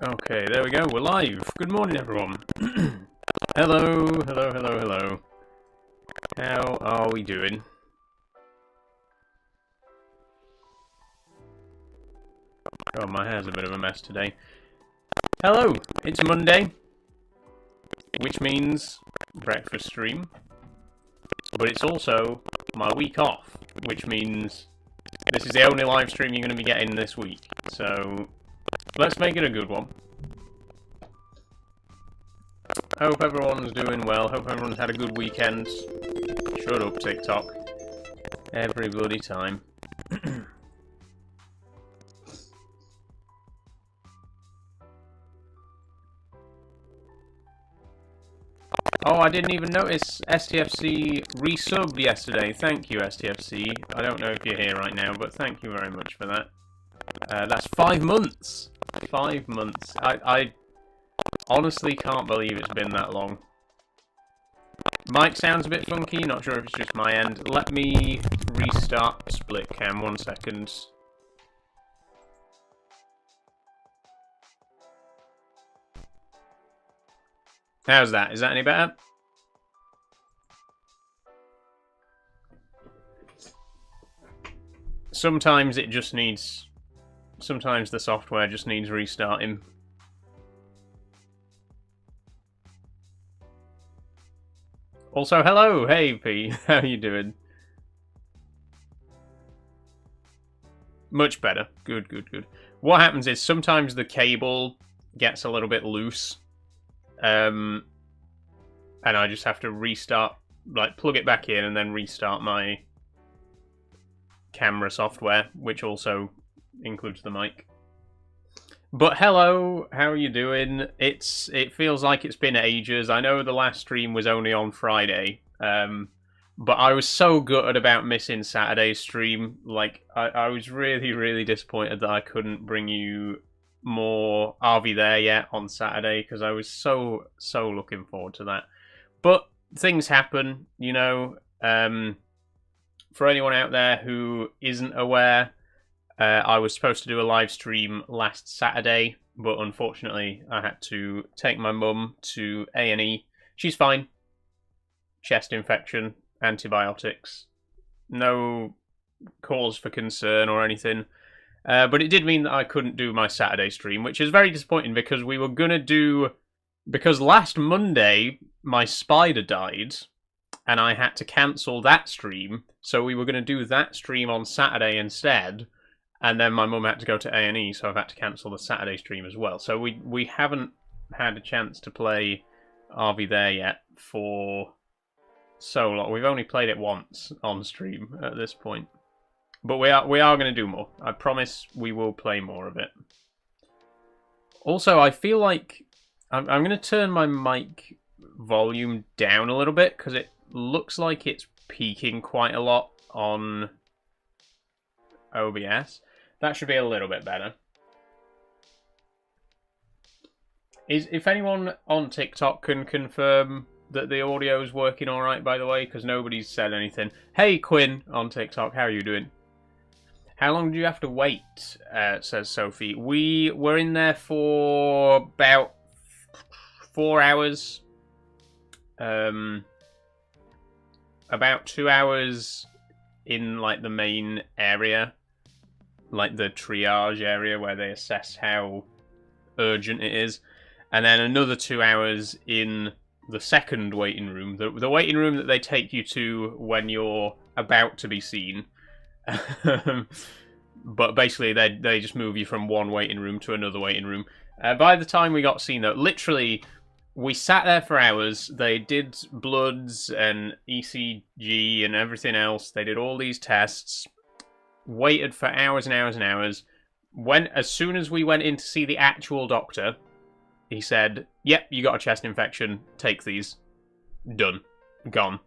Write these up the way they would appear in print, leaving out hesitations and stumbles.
Okay, there we go, we're live. Good morning, everyone. Hello, hello, hello, hello. How are we doing? Oh, my hair's a bit of a mess today. Hello, it's Monday, which means breakfast stream. But it's also my week off, which means this is the only live stream you're going to be getting this week. So, let's make it a good one. Hope everyone's doing well. Hope everyone's had a good weekend. Shut up, TikTok. Every bloody time. Oh, I didn't even notice STFC resubbed yesterday. Thank you, STFC. I don't know if you're here right now, but thank you very much for that. That's 5 months. 5 months. I honestly can't believe it's been that long. Mic sounds a bit funky. Not sure if it's just my end. Let me restart split cam. 1 second. How's that? Is that any better? Sometimes it just needs... Sometimes the software just needs restarting. Also, hello! Hey, P. How you doing? Much better. Good, good, good. What happens is sometimes the cable gets a little bit loose. And I just have to restart, like, plug it back in and then restart my camera software, which also includes the mic. But hello, how are you doing? It feels like it's been ages. I know the last stream was only on Friday, but I was so gutted about missing Saturday's stream. Like, I was really, really disappointed that I couldn't bring you more Are We There Yet on Saturday, because I was so looking forward to that. But things happen, you know. For anyone out there who isn't aware, I was supposed to do a live stream last Saturday, but unfortunately I had to take my mum to A&E. She's fine. Chest infection, antibiotics. No cause for concern or anything. But it did mean that I couldn't do my Saturday stream, which is very disappointing because we were going to do... Because last Monday, my spider died, and I had to cancel that stream, so we were going to do that stream on Saturday instead, and then my mum had to go to A&E, so I've had to cancel the Saturday stream as well. So we haven't had a chance to play Are We There Yet for so long. We've only played it once on stream at this point. But we are going to do more. I promise we will play more of it. Also, I feel like I'm going to turn my mic volume down a little bit because it looks like it's peaking quite a lot on OBS. That should be a little bit better. If anyone on TikTok can confirm that the audio is working all right, by the way, because nobody's said anything. Hey, Quinn on TikTok, how are you doing? How long do you have to wait, says Sophie. We were in there for about 4 hours. About 2 hours in, like, the main area. Like, the triage area where they assess how urgent it is. And then another 2 hours in the second waiting room. The waiting room that they take you to when you're about to be seen. But basically they just move you from one waiting room to another waiting room. By the time we got seen, though, literally we sat there for hours. They did bloods and ECG and everything else. They did all these tests, waited for hours and hours and hours. As soon as we went in to see the actual doctor, he said, yep, you got a chest infection, take these. Done. Gone.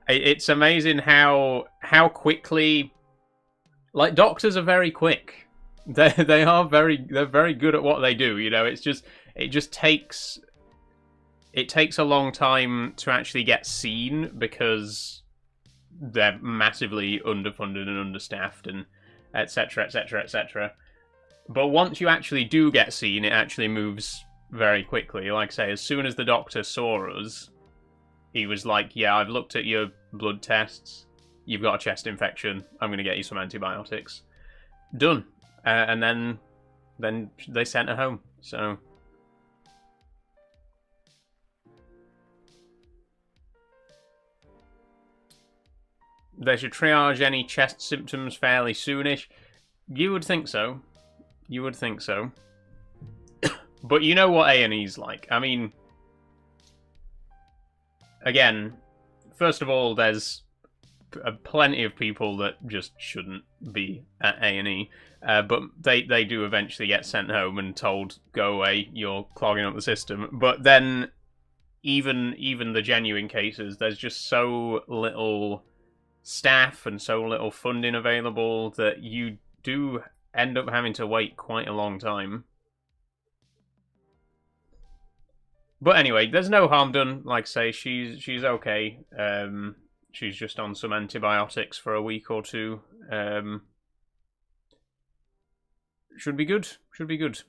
It's amazing how quickly, like, doctors are very quick. They're very good at what they do. You know, it just takes a long time to actually get seen because they're massively underfunded and understaffed and etc. etc. etc. But once you actually do get seen, it actually moves very quickly. Like I say, as soon as the doctor saw us, he was like, yeah, I've looked at your blood tests. You've got a chest infection. I'm going to get you some antibiotics. Done. And then they sent her home. So they should triage any chest symptoms fairly soonish. You would think so. You would think so. But you know what A&E's like. I mean, again, first of all, there's plenty of people that just shouldn't be at A&E. But they do eventually get sent home and told, go away, you're clogging up the system. But then, even the genuine cases, there's just so little staff and so little funding available that you do end up having to wait quite a long time. But anyway, there's no harm done. Like I say, she's okay. She's just on some antibiotics for a week or two. Should be good. Should be good.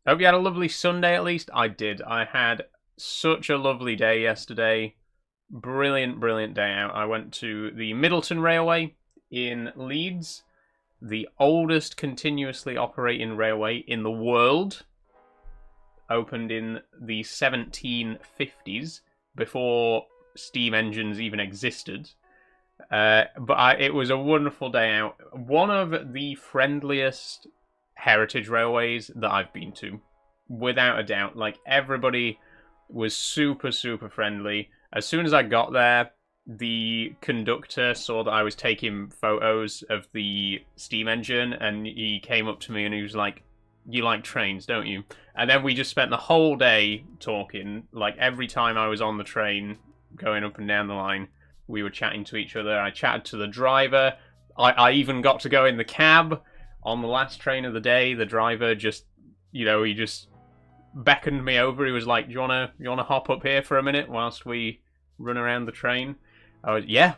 Hope you had a lovely Sunday at least. I did. I had such a lovely day yesterday. Brilliant, brilliant day out. I went to the Middleton Railway in Leeds, the oldest continuously operating railway in the world. Opened in the 1750s, before steam engines even existed. But it was a wonderful day out. One of the friendliest heritage railways that I've been to, without a doubt. Like, everybody was super, super friendly. As soon as I got there, the conductor saw that I was taking photos of the steam engine, and he came up to me and he was like, you like trains, don't you? And then we just spent the whole day talking. Like, every time I was on the train, going up and down the line, we were chatting to each other. I chatted to the driver. I even got to go in the cab on the last train of the day. The driver just, he just beckoned me over. He was like, you wanna hop up here for a minute whilst we run around the train? I was, yeah,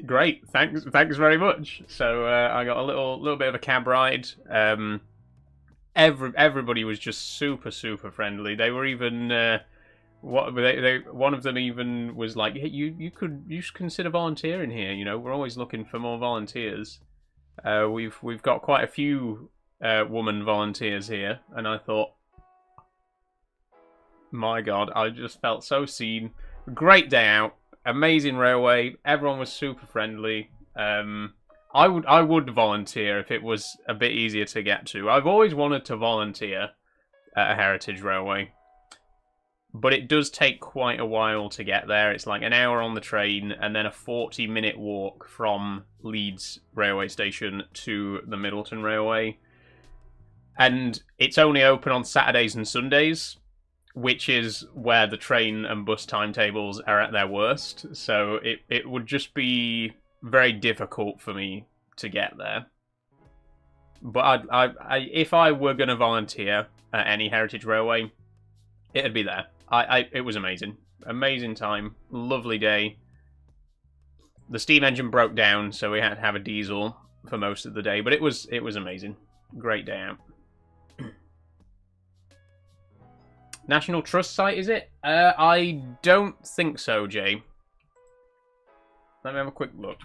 great, thanks very much. So I got a little bit of a cab ride. Everybody was just super, super friendly. They were even one of them even was like, hey, you should consider volunteering here. We're always looking for more volunteers. We've got quite a few woman volunteers here, and I thought, my God, I just felt so seen. Great day out, amazing railway. Everyone was super friendly. I would volunteer if it was a bit easier to get to. I've always wanted to volunteer at a heritage railway, but it does take quite a while to get there. It's like an hour on the train and then a 40-minute walk from Leeds railway station to the Middleton Railway. And it's only open on Saturdays and Sundays, which is where the train and bus timetables are at their worst. So it would just be very difficult for me to get there. But if I were going to volunteer at any heritage railway, it'd be there. It was amazing. Amazing time. Lovely day. The steam engine broke down, so we had to have a diesel for most of the day. But it was amazing. Great day out. National Trust site, is it? I don't think so, Jay. Let me have a quick look.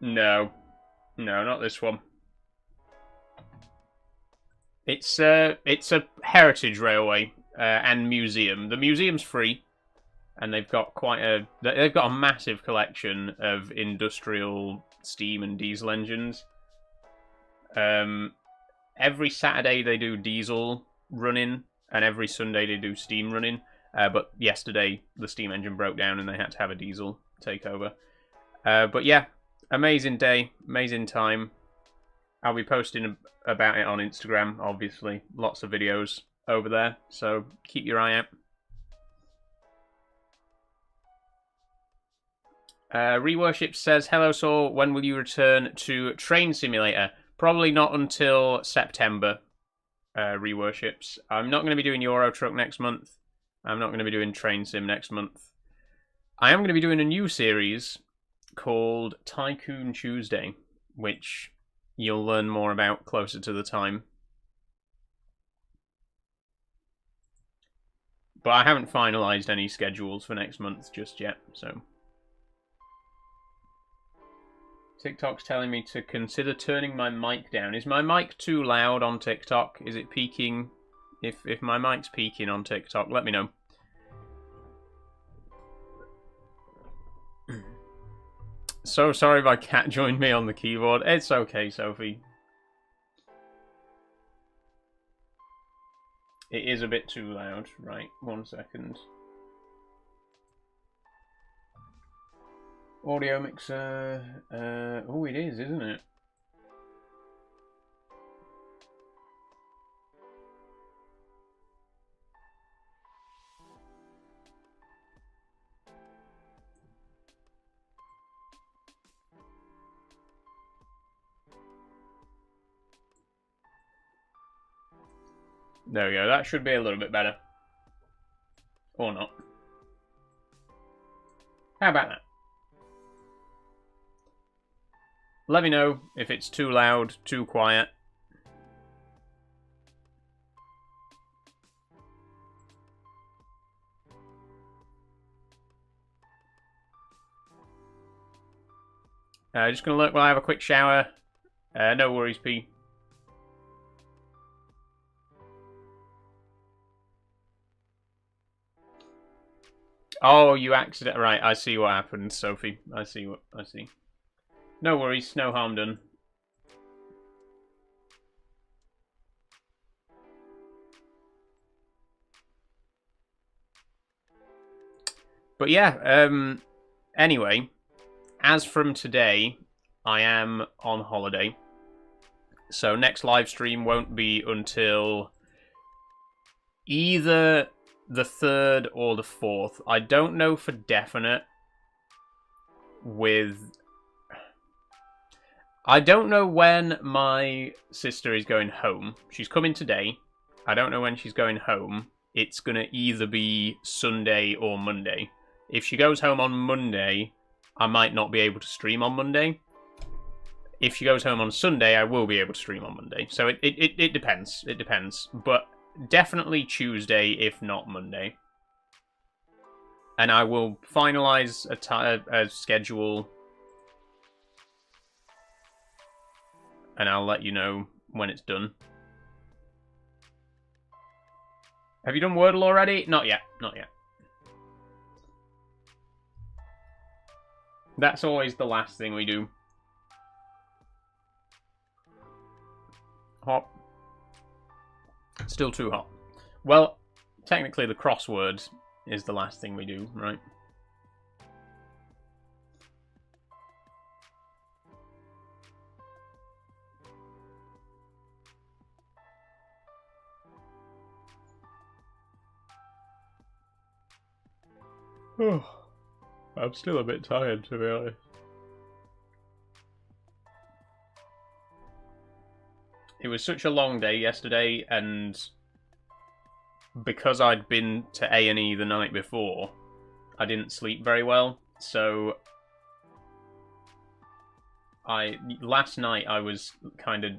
No, not this one. It's a heritage railway and museum. The museum's free, and they've got a massive collection of industrial steam and diesel engines. Every Saturday they do diesel running, and every Sunday they do steam running. But yesterday the steam engine broke down and they had to have a diesel take over. But yeah, amazing day, amazing time. I'll be posting about it on Instagram, obviously. Lots of videos over there, so keep your eye out. Reworship says, hello Saul, when will you return to Train Simulator? Probably not until September, reworships. I'm not going to be doing Euro Truck next month. I'm not going to be doing Train Sim next month. I am going to be doing a new series called Tycoon Tuesday, which you'll learn more about closer to the time. But I haven't finalised any schedules for next month just yet, so... TikTok's telling me to consider turning my mic down. Is my mic too loud on TikTok? Is it peaking? If my mic's peaking on TikTok, let me know. So sorry my cat joined me on the keyboard. It's okay, Sophie. It is a bit too loud. Right, 1 second. Audio mixer. Oh, it is, isn't it? There we go. That should be a little bit better. Or not. How about that? Let me know if it's too loud, too quiet. Just gonna look while I have a quick shower. No worries, P. Oh, you accident. Right, I see what happened, Sophie. I see. No worries, no harm done. But yeah, anyway, as from today, I am on holiday. So next live stream won't be until either the 3rd or the 4th. I don't know for definite I don't know when my sister is going home. She's coming today. I don't know when she's going home. It's going to either be Sunday or Monday. If she goes home on Monday, I might not be able to stream on Monday. If she goes home on Sunday, I will be able to stream on Monday. So it depends. It depends. But definitely Tuesday, if not Monday. And I will finalise a schedule. And I'll let you know when it's done. Have you done Wordle already? Not yet. Not yet. That's always the last thing we do. Hot. Still too hot. Well, technically the crossword is the last thing we do, right? Oh, I'm still a bit tired, to be honest. It was such a long day yesterday, and because I'd been to A&E the night before, I didn't sleep very well. So last night I was kind of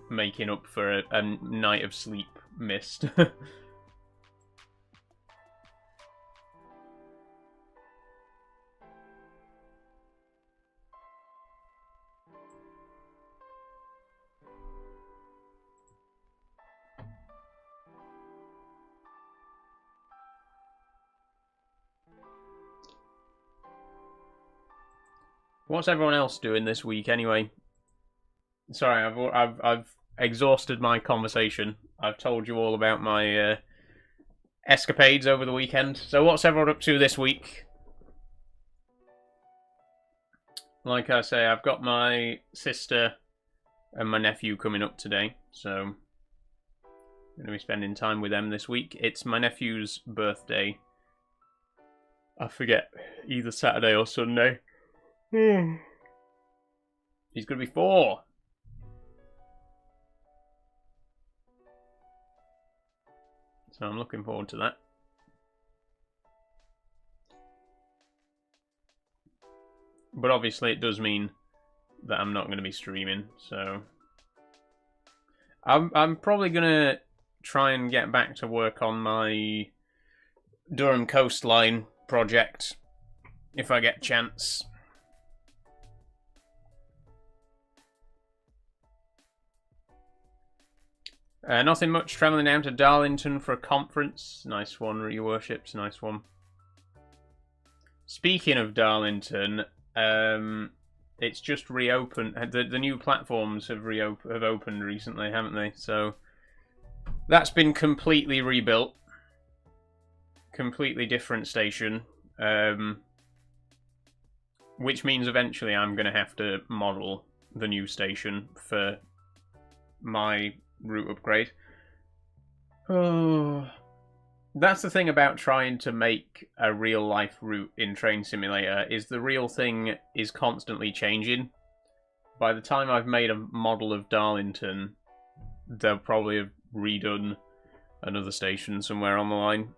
making up for a night of sleep missed. What's everyone else doing this week anyway? Sorry, I've exhausted my conversation. I've told you all about my escapades over the weekend. So what's everyone up to this week? Like I say, I've got my sister and my nephew coming up today, so I'm going to be spending time with them this week. It's my nephew's birthday. I forget, either Saturday or Sunday. He's going to be 4. So I'm looking forward to that. But obviously it does mean that I'm not going to be streaming, so I'm probably going to try and get back to work on my Durham Coastline project if I get a chance. Nothing much, travelling down to Darlington for a conference. Nice one, Your Worships, nice one. Speaking of Darlington, it's just reopened. The new platforms have opened recently, haven't they? So that's been completely rebuilt. Completely different station. Which means eventually I'm going to have to model the new station for my route upgrade. Oh, that's the thing about trying to make a real life route in Train Simulator, is the real thing is constantly changing. By the time I've made a model of Darlington, they'll probably have redone another station somewhere on the line.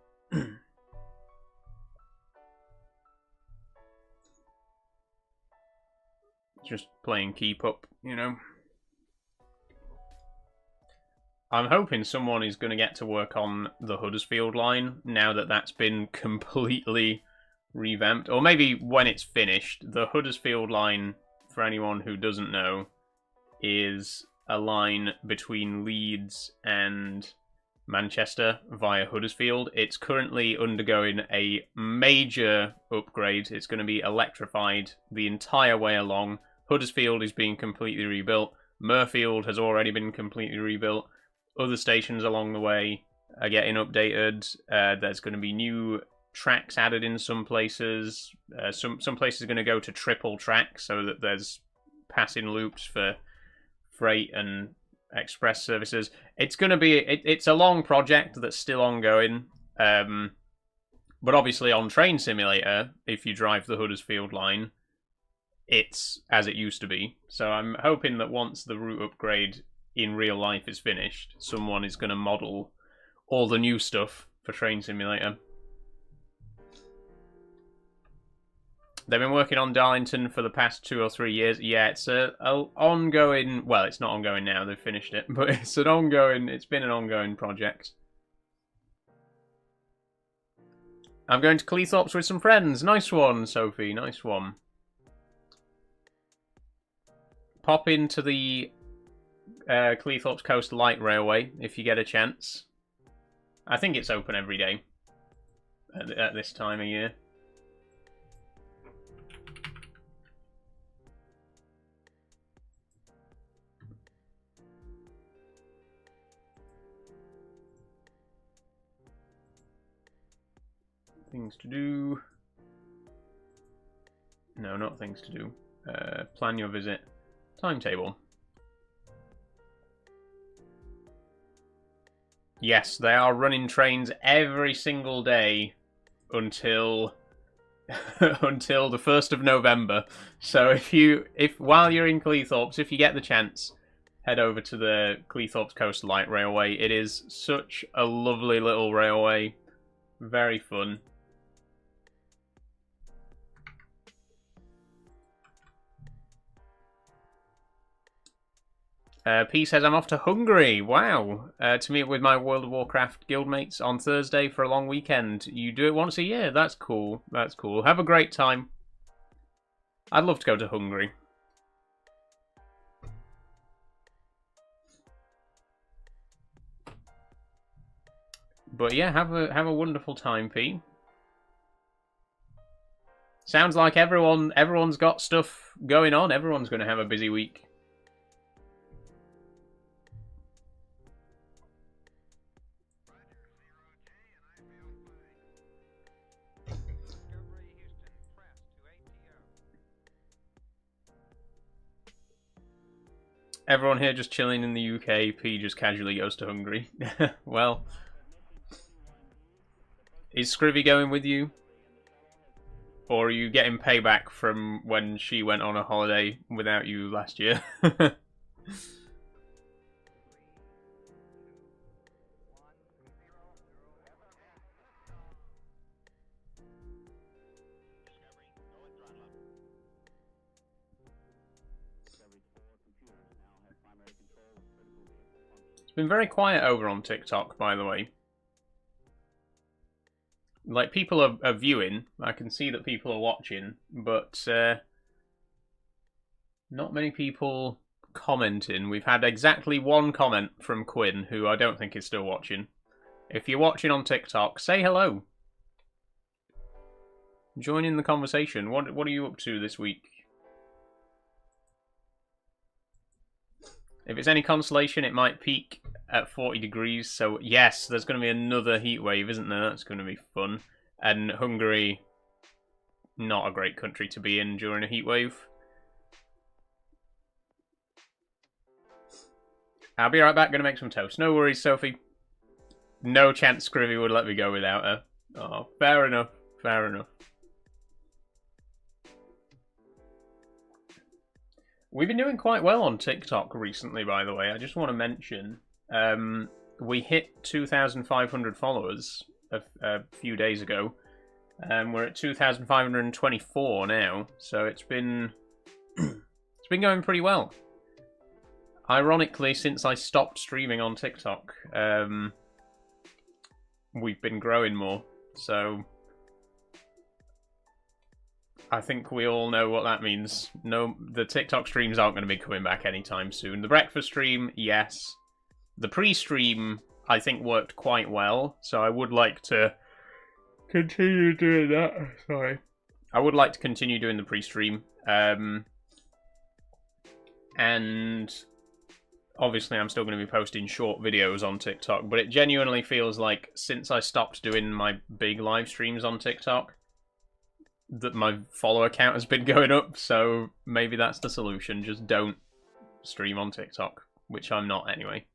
Just playing keep up, you know. I'm hoping someone is going to get to work on the Huddersfield line now that that's been completely revamped. Or maybe when it's finished. The Huddersfield line, for anyone who doesn't know, is a line between Leeds and Manchester via Huddersfield. It's currently undergoing a major upgrade. It's going to be electrified the entire way along. Huddersfield is being completely rebuilt. Murfield has already been completely rebuilt. Other stations along the way are getting updated. There's going to be new tracks added in some places. Some places are going to go to triple track so that there's passing loops for freight and express services. It's going to be it's a long project that's still ongoing. But obviously on Train Simulator, if you drive the Huddersfield line, it's as it used to be. So I'm hoping that once the route upgrade in real life is finished, someone is going to model all the new stuff for Train Simulator. They've been working on Darlington for the past 2 or 3 years. Yeah, it's a ongoing... Well, it's not ongoing now, they've finished it. But it's been an ongoing project. I'm going to Cleethorpes with some friends. Nice one, Sophie, nice one. Pop into the Cleethorpes Coast Light Railway if you get a chance. I think it's open every day at this time of year. Things to do. No, not things to do. Plan your visit. Timetable. Yes, they are running trains every single day until until the 1st of November. So if while you're in Cleethorpes, if you get the chance, head over to the Cleethorpes Coast Light Railway. It is such a lovely little railway. Very fun. P says, I'm off to Hungary. Wow. To meet with my World of Warcraft guildmates on Thursday for a long weekend. You do it once a year. That's cool. That's cool. Have a great time. I'd love to go to Hungary. But yeah, have a wonderful time, P. Sounds like everyone's got stuff going on. Everyone's going to have a busy week. Everyone here just chilling in the UK. P just casually goes to Hungary. Well, is Scrivy going with you? Or are you getting payback from when she went on a holiday without you last year? It's been very quiet over on TikTok, by the way. Like, people are viewing. I can see that people are watching, but not many people commenting. We've had exactly one comment from Quinn, who I don't think is still watching. If you're watching on TikTok, say hello. Join in the conversation. What are you up to this week? If it's any consolation, it might peak at 40 degrees. So yes, there's going to be another heat wave, isn't there? That's going to be fun. And Hungary, not a great country to be in during a heat wave. I'll be right back, going to make some toast. No worries, Sophie. No chance Scrivy would let me go without her. Oh, fair enough. Fair enough. We've been doing quite well on TikTok recently, by the way. I just want to mention, we hit 2,500 followers a few days ago. We're at 2,524 now, so it's been going pretty well. Ironically, since I stopped streaming on TikTok, we've been growing more. So I think we all know what that means. No, the TikTok streams aren't going to be coming back anytime soon. The breakfast stream, yes. The pre-stream, I think, worked quite well, so I would like to continue doing that. Sorry. I would like to continue doing the pre-stream. And obviously I'm still going to be posting short videos on TikTok, but it genuinely feels like since I stopped doing my big live streams on TikTok, that my follower count has been going up, so maybe that's the solution. Just don't stream on TikTok, which I'm not anyway.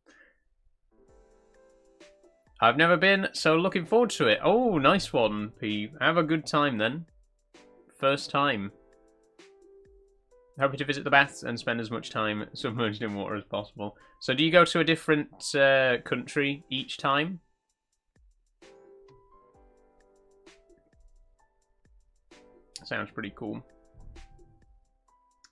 I've never been, so looking forward to it. Oh, nice one, P. Have a good time then. First time. Happy to visit the baths and spend as much time submerged in water as possible. So do you go to a different country each time? Sounds pretty cool.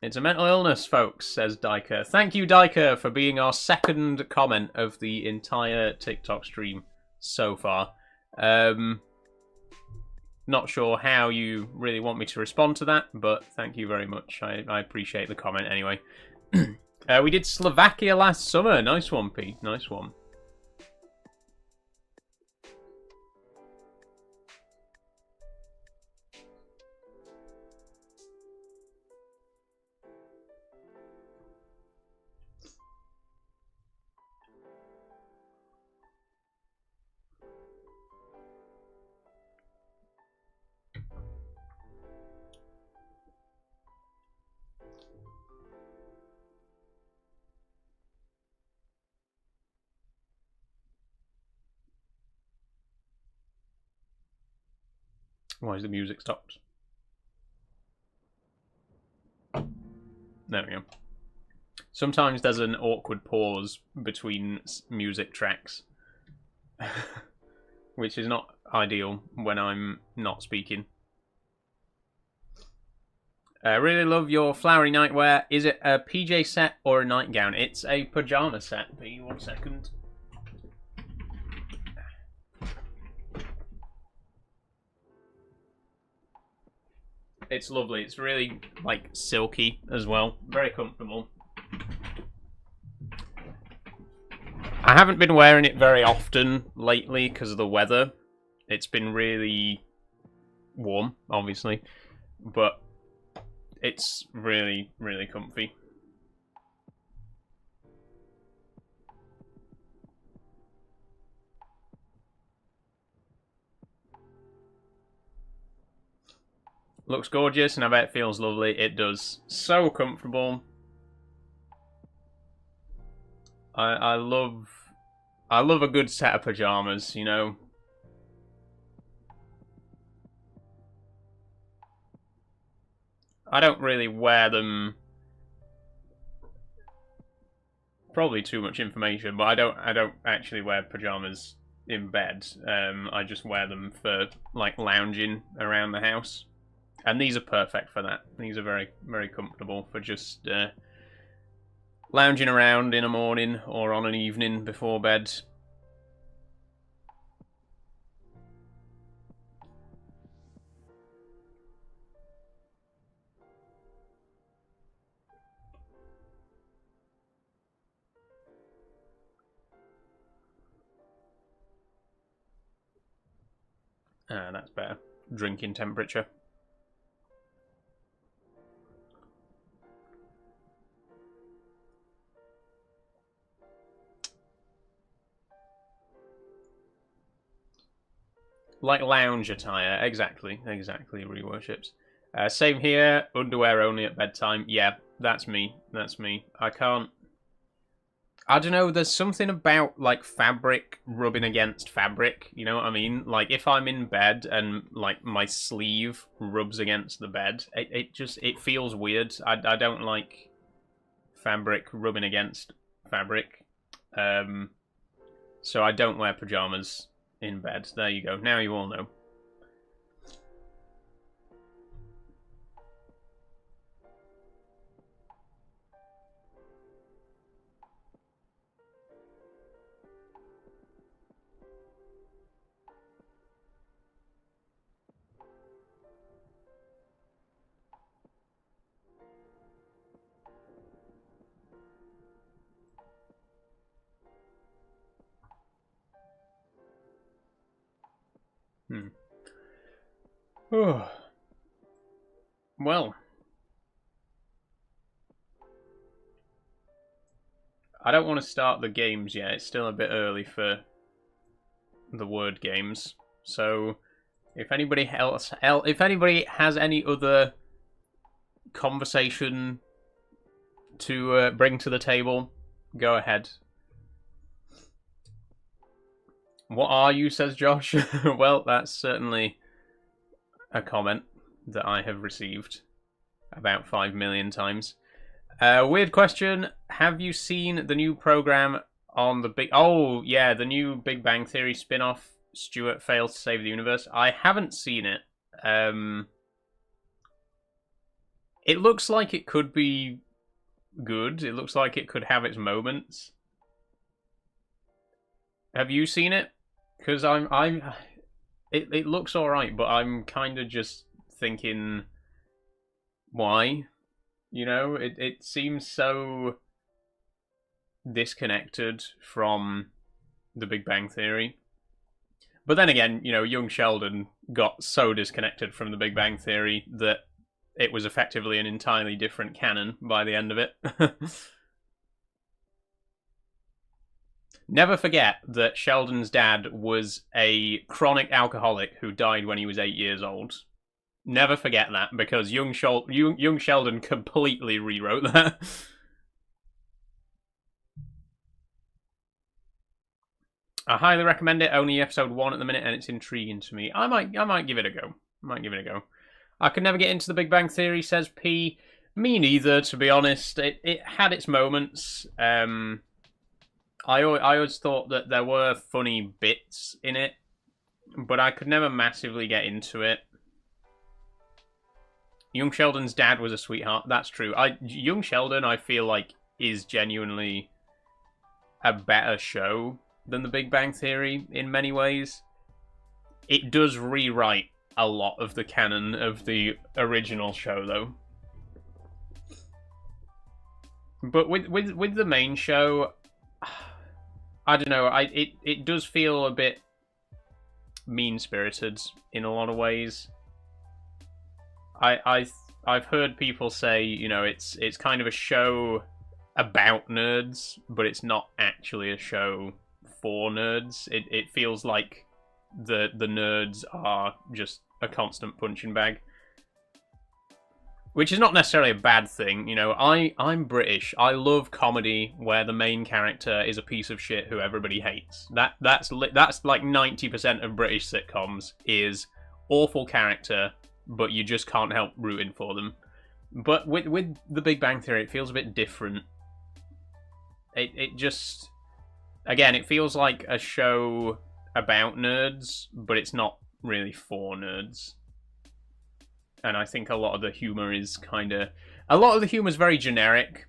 It's a mental illness, folks, says Diker. Thank you, Diker, for being our second comment of the entire TikTok stream so far. Not sure how you really want me to respond to that, but thank you very much. I appreciate the comment anyway. We did Slovakia last summer. Nice one, Pete. Nice one. Why is the music stopped? There we go. Sometimes there's an awkward pause between music tracks, which is not ideal when I'm not speaking. Really love your flowery nightwear. Is it a PJ set or a nightgown? It's a pajama set. Be 1 second. It's lovely. It's really, like, silky as well. Very comfortable. I haven't been wearing it very often lately because of the weather. It's been really warm, obviously. But it's really, really comfy. Looks gorgeous, and I bet it feels lovely. It does. So comfortable. I love a good set of pajamas, you know. I don't really wear them. Probably too much information, but I don't actually wear pajamas in bed. I just wear them for like lounging around the house. And these are perfect for that. These are very, very comfortable for just lounging around in a morning or on an evening before bed. That's better. Drinking temperature. Like lounge attire. Exactly, reworships. Same here, underwear only at bedtime. Yeah, that's me. I can't... I don't know, there's something about, like, fabric rubbing against fabric, you know what I mean? Like, if I'm in bed and, like, my sleeve rubs against the bed, it feels weird. I don't like fabric rubbing against fabric. So I don't wear pajamas in bed. There you go. Now you all know. Well, I don't want to start the games yet. It's still a bit early for the word games. So, if anybody has any other conversation to bring to the table, go ahead. What are you, says Josh? Well, that's certainly a comment that I have received about 5 million times. Weird question. Have you seen the new program on the big... Oh, yeah, the new Big Bang Theory spin-off, Stuart Fails to Save the Universe? I haven't seen it. It looks like it could be good. It looks like it could have its moments. Have you seen it? Because it looks alright, but I'm kind of just thinking, why? You know, it seems so disconnected from the Big Bang Theory. But then again, you know, young Sheldon got so disconnected from the Big Bang Theory that it was effectively an entirely different canon by the end of it. Never forget that Sheldon's dad was a chronic alcoholic who died when he was 8 years old. Never forget that, because young Sheldon completely rewrote that. I highly recommend it. Only episode 1 at the minute, and it's intriguing to me. I might give it a go. I could never get into the Big Bang Theory, says P. Me neither, to be honest. It had its moments. I always thought that there were funny bits in it, but I could never massively get into it. Young Sheldon's dad was a sweetheart. That's true. Young Sheldon, I feel like, is genuinely a better show than The Big Bang Theory in many ways. It does rewrite a lot of the canon of the original show, though. But with the main show, I don't know. It does feel a bit mean-spirited in a lot of ways. I've heard people say, you know, it's kind of a show about nerds, but it's not actually a show for nerds. It feels like the nerds are just a constant punching bag, which is not necessarily a bad thing. You know, I'm British. I love comedy where the main character is a piece of shit who everybody hates. That's like 90% of British sitcoms is awful character, but you just can't help rooting for them. But with the Big Bang Theory, it feels a bit different. It just, again, it feels like a show about nerds, but it's not really for nerds. And I think a lot of the humor is very generic,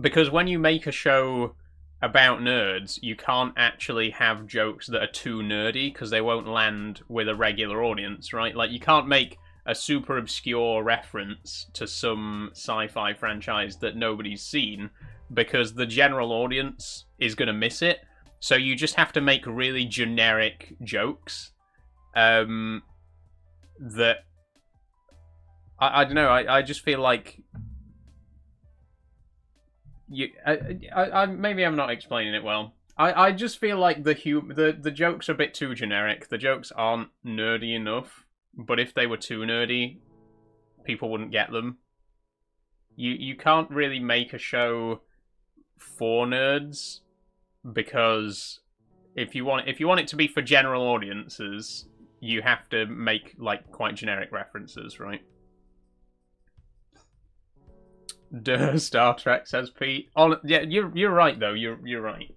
Because when you make a show about nerds, you can't actually have jokes that are too nerdy because they won't land with a regular audience, right? Like, you can't make a super obscure reference to some sci-fi franchise that nobody's seen because the general audience is going to miss it. So you just have to make really generic jokes that I don't know. I just feel like maybe I'm not explaining it well. I just feel like the jokes are a bit too generic. The jokes aren't nerdy enough. But if they were too nerdy, people wouldn't get them. You can't really make a show for nerds because if you want it to be for general audiences, you have to make like quite generic references, right? Duh, Star Trek, says Pete. Yeah, you're right though. You're right.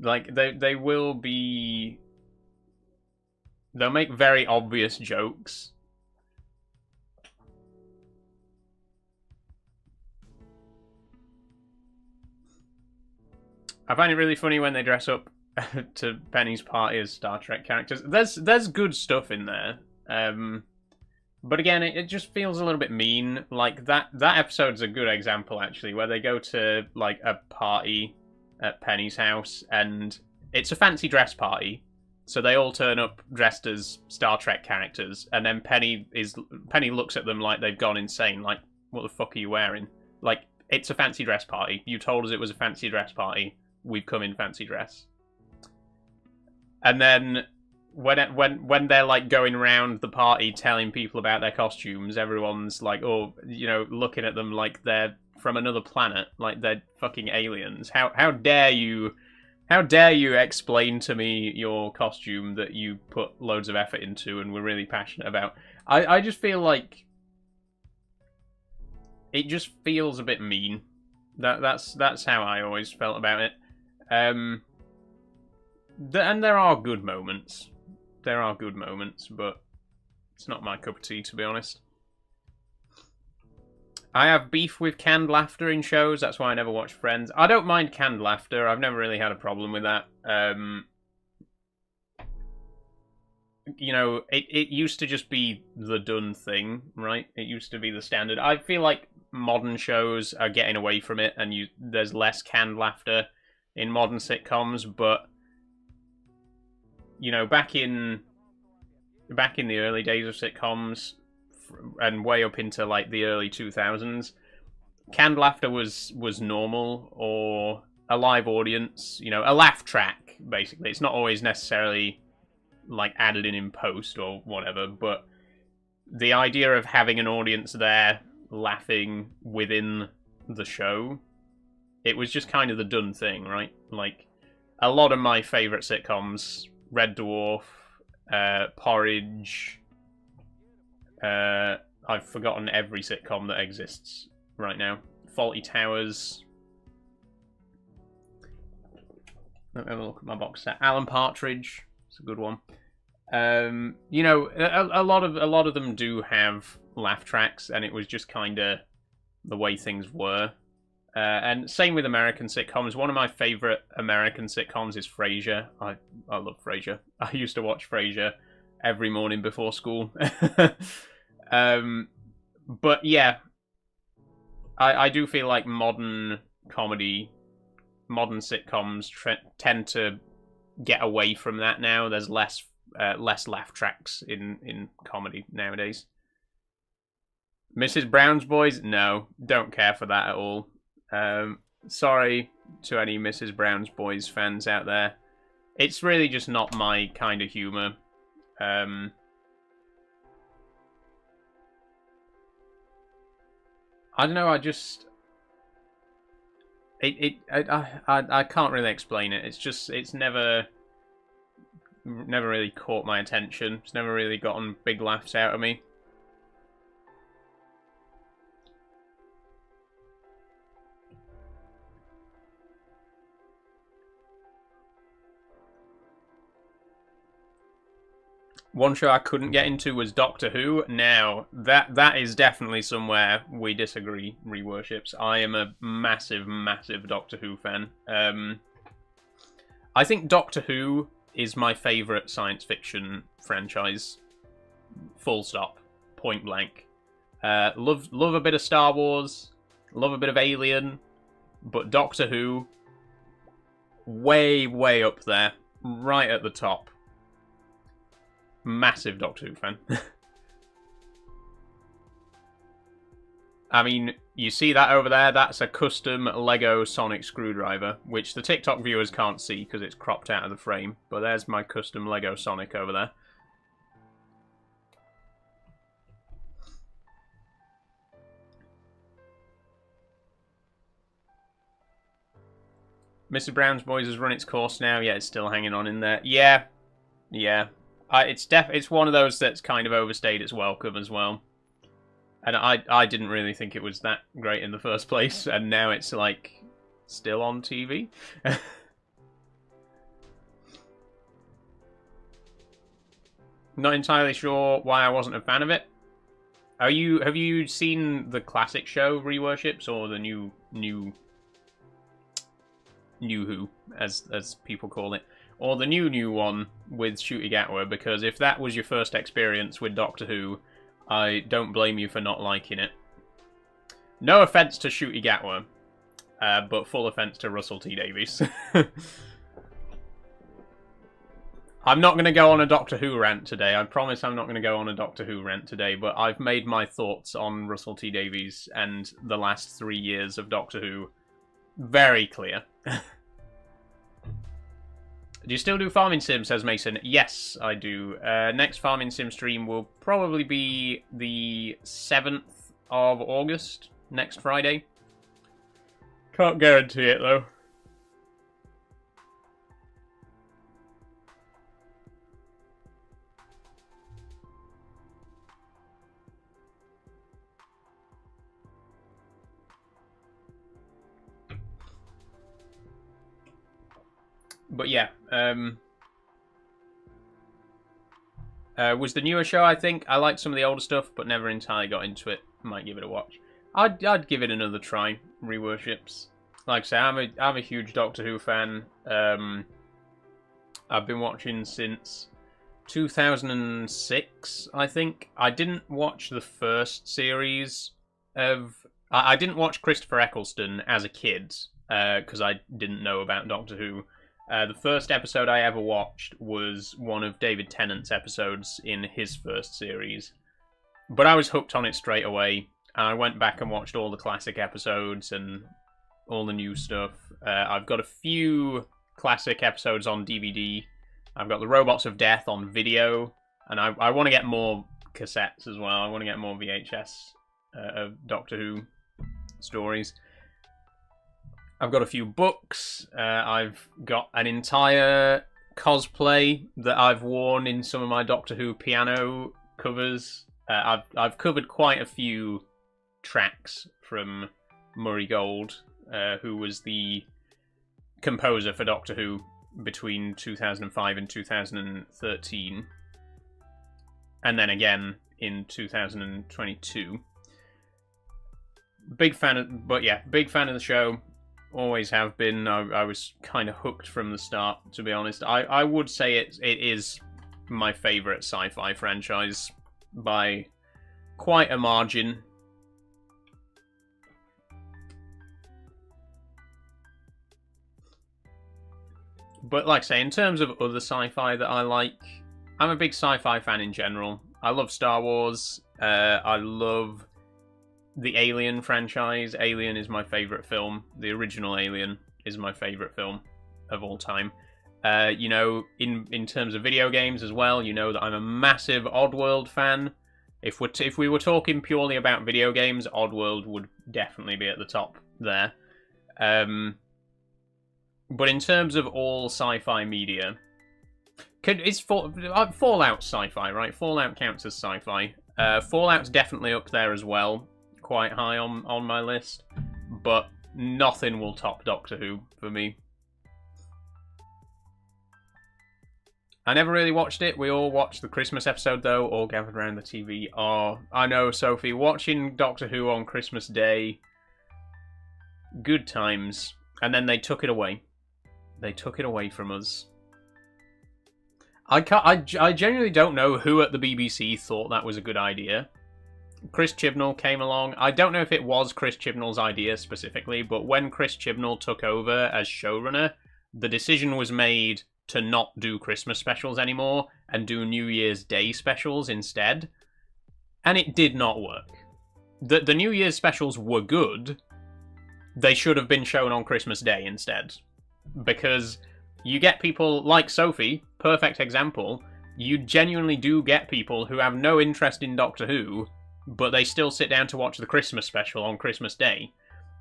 Like they will be. They'll make very obvious jokes. I find it really funny when they dress up to Penny's party as Star Trek characters. There's good stuff in there. But again, it just feels a little bit mean. Like, that episode's a good example, actually, where they go to, like, a party at Penny's house, and it's a fancy dress party, so they all turn up dressed as Star Trek characters, and then Penny looks at them like they've gone insane, like, what the fuck are you wearing? Like, it's a fancy dress party. You told us it was a fancy dress party. We've come in fancy dress. And then when they're like going around the party telling people about their costumes, everyone's like, oh, you know, looking at them like they're from another planet, like they're fucking aliens. How dare you explain to me your costume that you put loads of effort into and were really passionate about? I just feel like it just feels a bit mean. That's how I always felt about it. And there are good moments. There are good moments, but it's not my cup of tea, to be honest. I have beef with canned laughter in shows. That's why I never watch Friends. I don't mind canned laughter. I've never really had a problem with that. You know, it used to just be the done thing, right? It used to be the standard. I feel like modern shows are getting away from it, and there's less canned laughter in modern sitcoms, but you know, back in the early days of sitcoms and way up into like the early 2000s, canned laughter was normal, or a live audience, you know, a laugh track, basically. It's not always necessarily like added in post or whatever, but the idea of having an audience there laughing within the show, it was just kind of the done thing, right? Like, a lot of my favourite sitcoms, Red Dwarf, Porridge, I've forgotten every sitcom that exists right now. Fawlty Towers. Let me have a look at my box set. Alan Partridge. It's a good one. You know, a lot of them do have laugh tracks, and it was just kind of the way things were. And same with American sitcoms. One of my favourite American sitcoms is Frasier. I love Frasier. I used to watch Frasier every morning before school. But yeah, I do feel like modern sitcoms tend to get away from that now. There's less laugh tracks in comedy nowadays. Mrs. Brown's Boys? No, don't care for that at all. Sorry to any Mrs. Brown's Boys fans out there. It's really just not my kind of humour. I don't know. I can't really explain it. It's never really caught my attention. It's never really gotten big laughs out of me. One show I couldn't get into was Doctor Who. Now, that is definitely somewhere we disagree, Reworships. I am a massive, massive Doctor Who fan. I think Doctor Who is my favourite science fiction franchise. Full stop. Point blank. Love a bit of Star Wars. Love a bit of Alien. But Doctor Who, way, way up there. Right at the top. Massive Doctor Who fan. I mean, you see that over there? That's a custom Lego Sonic screwdriver, which the TikTok viewers can't see because it's cropped out of the frame. But there's my custom Lego Sonic over there. Mr. Brown's Boys has run its course now. Yeah, it's still hanging on in there. Yeah. It's one of those that's kind of overstayed its welcome as well. And I didn't really think it was that great in the first place, and now it's like still on TV. Not entirely sure why I wasn't a fan of it. Have you seen the classic show Reworships, or the new Who, as people call it? Or the new one with Ncuti Gatwa, because if that was your first experience with Doctor Who, I don't blame you for not liking it. No offence to Ncuti Gatwa, but full offence to Russell T Davies. I'm not going to go on a Doctor Who rant today. I promise I'm not going to go on a Doctor Who rant today, but I've made my thoughts on Russell T Davies and the last 3 years of Doctor Who very clear. Do you still do Farming Sim, says Mason? Yes, I do. Next Farming Sim stream will probably be the 7th of August, next Friday. Can't guarantee it, though. But yeah, was the newer show, I think. I liked some of the older stuff, but never entirely got into it. Might give it a watch. I'd give it another try, Reworships. Like I say, I'm a huge Doctor Who fan. I've been watching since 2006, I think. I didn't watch the first series of... I didn't watch Christopher Eccleston as a kid, because I didn't know about Doctor Who. The first episode I ever watched was one of David Tennant's episodes in his first series. But I was hooked on it straight away. I went back and watched all the classic episodes and all the new stuff. I've got a few classic episodes on DVD. I've got the Robots of Death on video. And I want to get more cassettes as well. I want to get more VHS of Doctor Who stories. I've got a few books. I've got an entire cosplay that I've worn in some of my Doctor Who piano covers. I've covered quite a few tracks from Murray Gold, who was the composer for Doctor Who between 2005 and 2013, and then again in 2022. Big fan of the show. Always have been. I was kind of hooked from the start, to be honest. I would say it is my favourite sci-fi franchise by quite a margin. But like I say, in terms of other sci-fi that I like, I'm a big sci-fi fan in general. I love Star Wars. I love the Alien franchise. Alien is my favourite film. The original Alien is my favourite film of all time. You know, in terms of video games as well, you know that I'm a massive Oddworld fan. If we were talking purely about video games, Oddworld would definitely be at the top there. But in terms of all sci-fi media, it's Fallout sci-fi, right? Fallout counts as sci-fi. Fallout's definitely up there as well. Quite high on my list, but nothing will top Doctor Who for me. I never really watched it. We all watched the Christmas episode, though, all gathered around the TV. Oh, I know, Sophie, watching Doctor Who on Christmas Day, good times. And then they took it away. They took it away from us. I genuinely don't know who at the BBC thought that was a good idea. Chris Chibnall came along. I don't know if it was Chris Chibnall's idea specifically, but when Chris Chibnall took over as showrunner, the decision was made to not do Christmas specials anymore and do New Year's Day specials instead. And it did not work. The New Year's specials were good. They should have been shown on Christmas Day instead. Because you get people like Sophie, perfect example, you genuinely do get people who have no interest in Doctor Who, but they still sit down to watch the Christmas special on Christmas Day.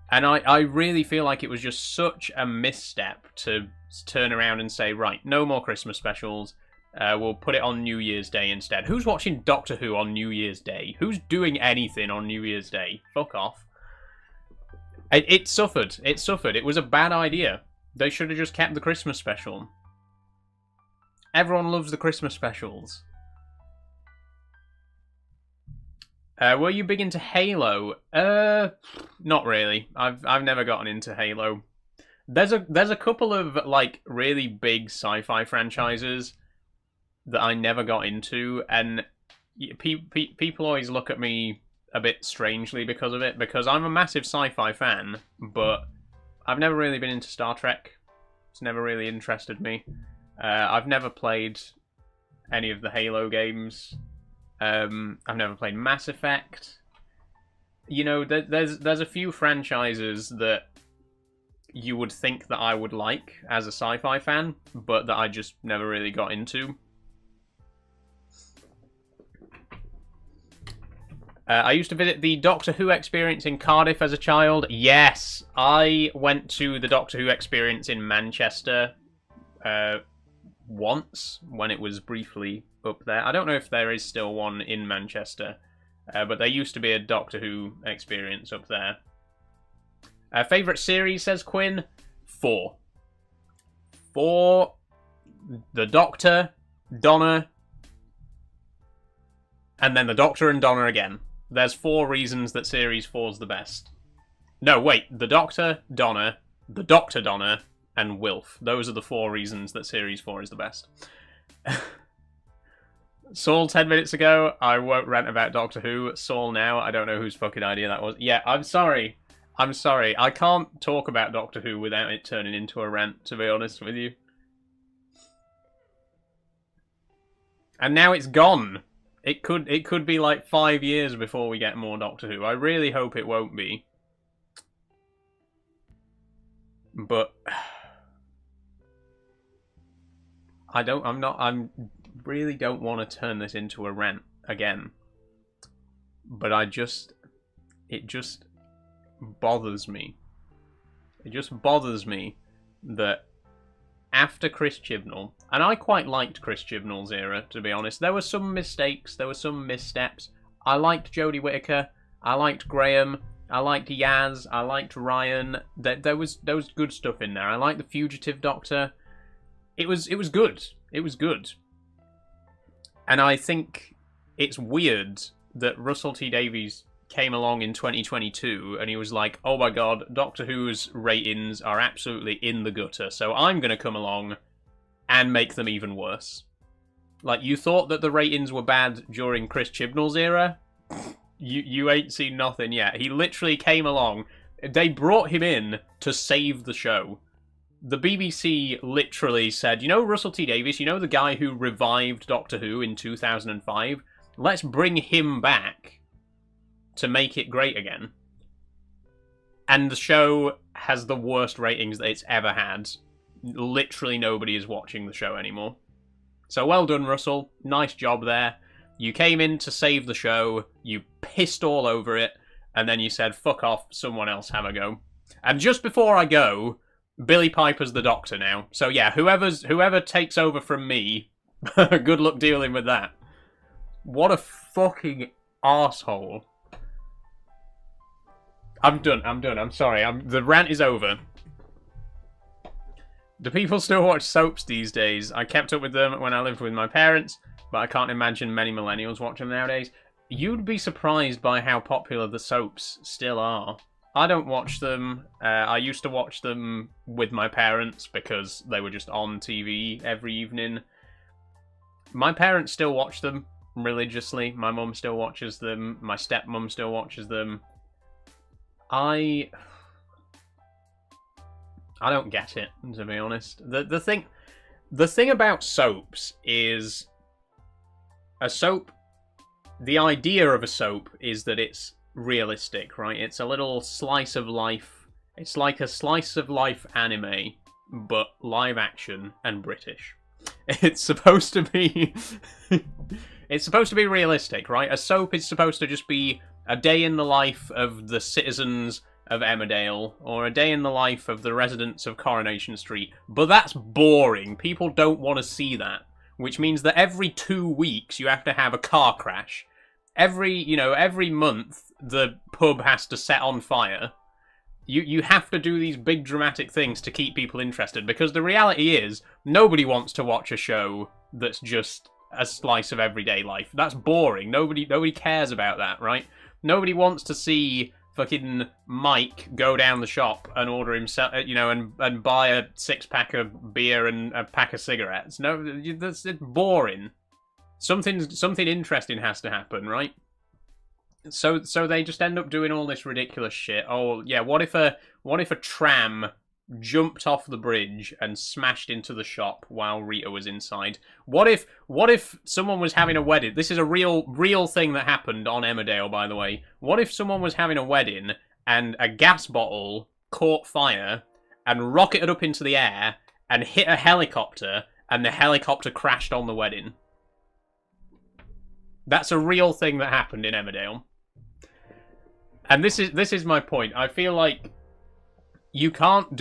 And I really feel like it was just such a misstep to turn around and say, right, no more Christmas specials, we'll put it on New Year's Day instead. Who's watching Doctor Who on New Year's Day? Who's doing anything on New Year's Day? Fuck off. It suffered. It suffered. It was a bad idea. They should have just kept the Christmas special. Everyone loves the Christmas specials. Were you big into Halo? Not really. I've never gotten into Halo. There's a couple of like really big sci-fi franchises that I never got into, and people always look at me a bit strangely because of it, because I'm a massive sci-fi fan, but I've never really been into Star Trek. It's never really interested me. I've never played any of the Halo games. I've never played Mass Effect. You know, there's a few franchises that you would think that I would like as a sci-fi fan, but that I just never really got into. I used to visit the Doctor Who experience in Cardiff as a child. Yes, I went to the Doctor Who experience in Manchester once, when it was briefly up there. I don't know if there is still one in Manchester, but there used to be a Doctor Who experience up there. Favourite series, says Quinn? 4. 4, the Doctor, Donna, and then the Doctor and Donna again. There's 4 reasons that Series 4's the best. No, wait. The Doctor, Donna, the Doctor, Donna, and Wilf. Those are the 4 reasons that Series 4 is the best. Saul 10 minutes ago, I won't rant about Doctor Who. Saul now, I don't know whose fucking idea that was. Yeah, I'm sorry. I'm sorry. I can't talk about Doctor Who without it turning into a rant, to be honest with you. And now it's gone. It could be like 5 years before we get more Doctor Who. I really hope it won't be. But I really don't want to turn this into a rant again. But it just bothers me. It just bothers me that after Chris Chibnall, and I quite liked Chris Chibnall's era, to be honest. There were some mistakes, there were some missteps. I liked Jodie Whittaker, I liked Graham, I liked Yaz, I liked Ryan. There was good stuff in there. I liked the Fugitive Doctor. It was good. It was good. And I think it's weird that Russell T Davies came along in 2022 and he was like, oh my god, Doctor Who's ratings are absolutely in the gutter, so I'm going to come along and make them even worse. Like, you thought that the ratings were bad during Chris Chibnall's era? You ain't seen nothing yet. He literally came along. They brought him in to save the show. The BBC literally said, you know Russell T Davies, you know the guy who revived Doctor Who in 2005? Let's bring him back to make it great again. And the show has the worst ratings that it's ever had. Literally nobody is watching the show anymore. So well done, Russell. Nice job there. You came in to save the show, you pissed all over it, and then you said, fuck off, someone else have a go. And just before I go, Billy Piper's the Doctor now. So yeah, whoever takes over from me, good luck dealing with that. What a fucking arsehole. I'm done, I'm sorry, the rant is over. Do people still watch soaps these days? I kept up with them when I lived with my parents, but I can't imagine many millennials watch them nowadays. You'd be surprised by how popular the soaps still are. I don't watch them. I used to watch them with my parents because they were just on TV every evening. My parents still watch them religiously. My mum still watches them. My stepmom still watches them. I don't get it, to be honest. The thing about soaps is a soap. The idea of a soap is that it's realistic, right? It's a little slice of life. It's like a slice of life anime, but live action and British. It's supposed to be it's supposed to be realistic, right? A soap is supposed to just be a day in the life of the citizens of Emmerdale, or a day in the life of the residents of Coronation Street. But that's boring. People don't want to see that. Which means that every 2 weeks you have to have a car crash. Every month the pub has to set on fire. You have to do these big dramatic things to keep people interested, because the reality is nobody wants to watch a show that's just a slice of everyday life. That's boring. Nobody cares about that, right? Nobody wants to see fucking Mike go down the shop and order himself, and buy a 6-pack of beer and a pack of cigarettes. No, it's boring. Something interesting has to happen, right? So they just end up doing all this ridiculous shit. Oh yeah, what if a tram jumped off the bridge and smashed into the shop while Rita was inside? What if someone was having a wedding? This is a real thing that happened on Emmerdale, by the way. What if someone was having a wedding and a gas bottle caught fire and rocketed up into the air and hit a helicopter, and the helicopter crashed on the wedding? That's a real thing that happened in Emmerdale. And this is my point. I feel like you can't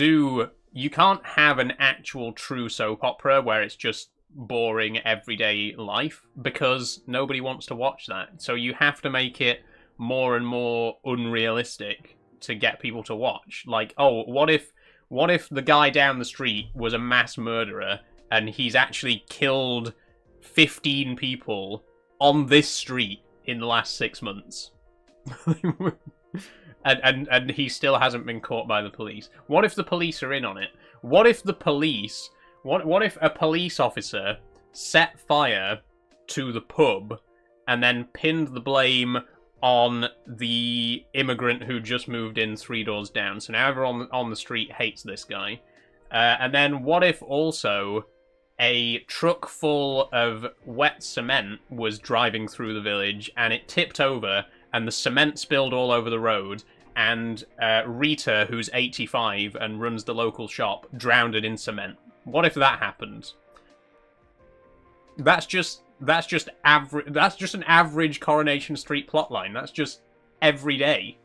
have an actual true soap opera where it's just boring everyday life, because nobody wants to watch that. So you have to make it more and more unrealistic to get people to watch. Like, oh, what if the guy down the street was a mass murderer and he's actually killed 15 people on this street in the last 6 months? and he still hasn't been caught by the police. What if the police are in on it? What if a police officer set fire to the pub and then pinned the blame on the immigrant who just moved in 3 doors down? So now everyone on the street hates this guy. And then what if also a truck full of wet cement was driving through the village and it tipped over and the cement spilled all over the road, and Rita, who's 85 and runs the local shop, drowned in cement? What if that happened? That's just average. That's just an average Coronation Street plotline. That's just every day.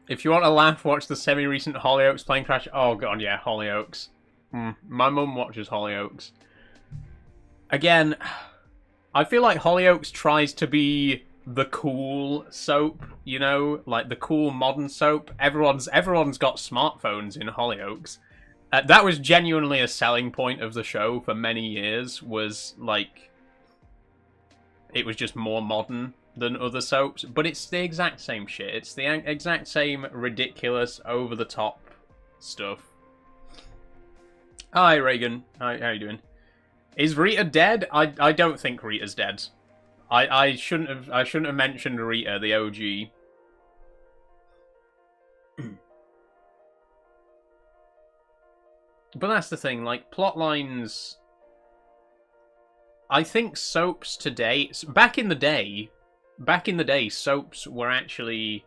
If you want to laugh, watch the semi-recent Hollyoaks plane crash. Oh god, yeah, Hollyoaks. My mum watches Hollyoaks. Again, I feel like Hollyoaks tries to be the cool soap, you know, like the cool modern soap. Everyone's got smartphones in Hollyoaks. That was genuinely a selling point of the show for many years, was like it was just more modern than other soaps, but it's the exact same shit. It's the exact same ridiculous, over-the-top stuff. Hi, Reagan. How you doing? Is Rita dead? I don't think Rita's dead. I shouldn't have mentioned Rita, the OG. But that's the thing, like, plot lines. I think soaps today, back in the day, soaps were actually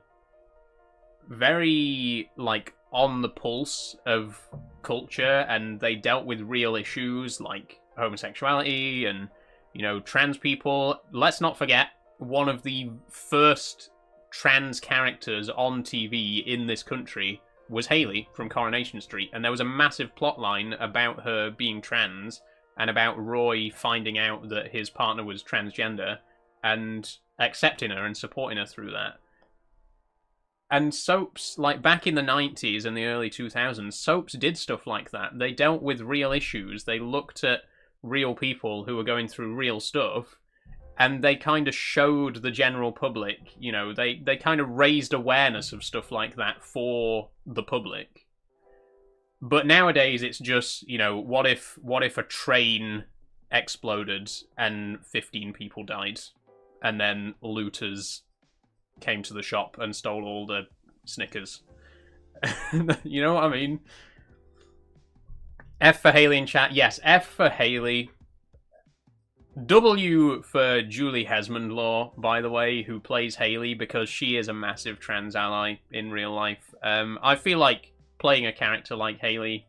very, like, on the pulse of culture, and they dealt with real issues like homosexuality and, you know, trans people. Let's not forget, one of the first trans characters on TV in this country was Hayley from Coronation Street, and there was a massive plotline about her being trans and about Roy finding out that his partner was transgender and accepting her and supporting her through that. And soaps, like back in the 90s and the early 2000s, soaps did stuff like that. They dealt with real issues. They looked at real people who were going through real stuff, and they kind of showed the general public, you know, they kind of raised awareness of stuff like that for the public. But nowadays it's just, you know, what if a train exploded and 15 people died, and then looters came to the shop and stole all the Snickers? You know what I mean? F for Haley in chat. Yes, F for Haley. W for Julie Hesmondlaw, by the way, who plays Haley, because she is a massive trans ally in real life. I feel like playing a character like Haley,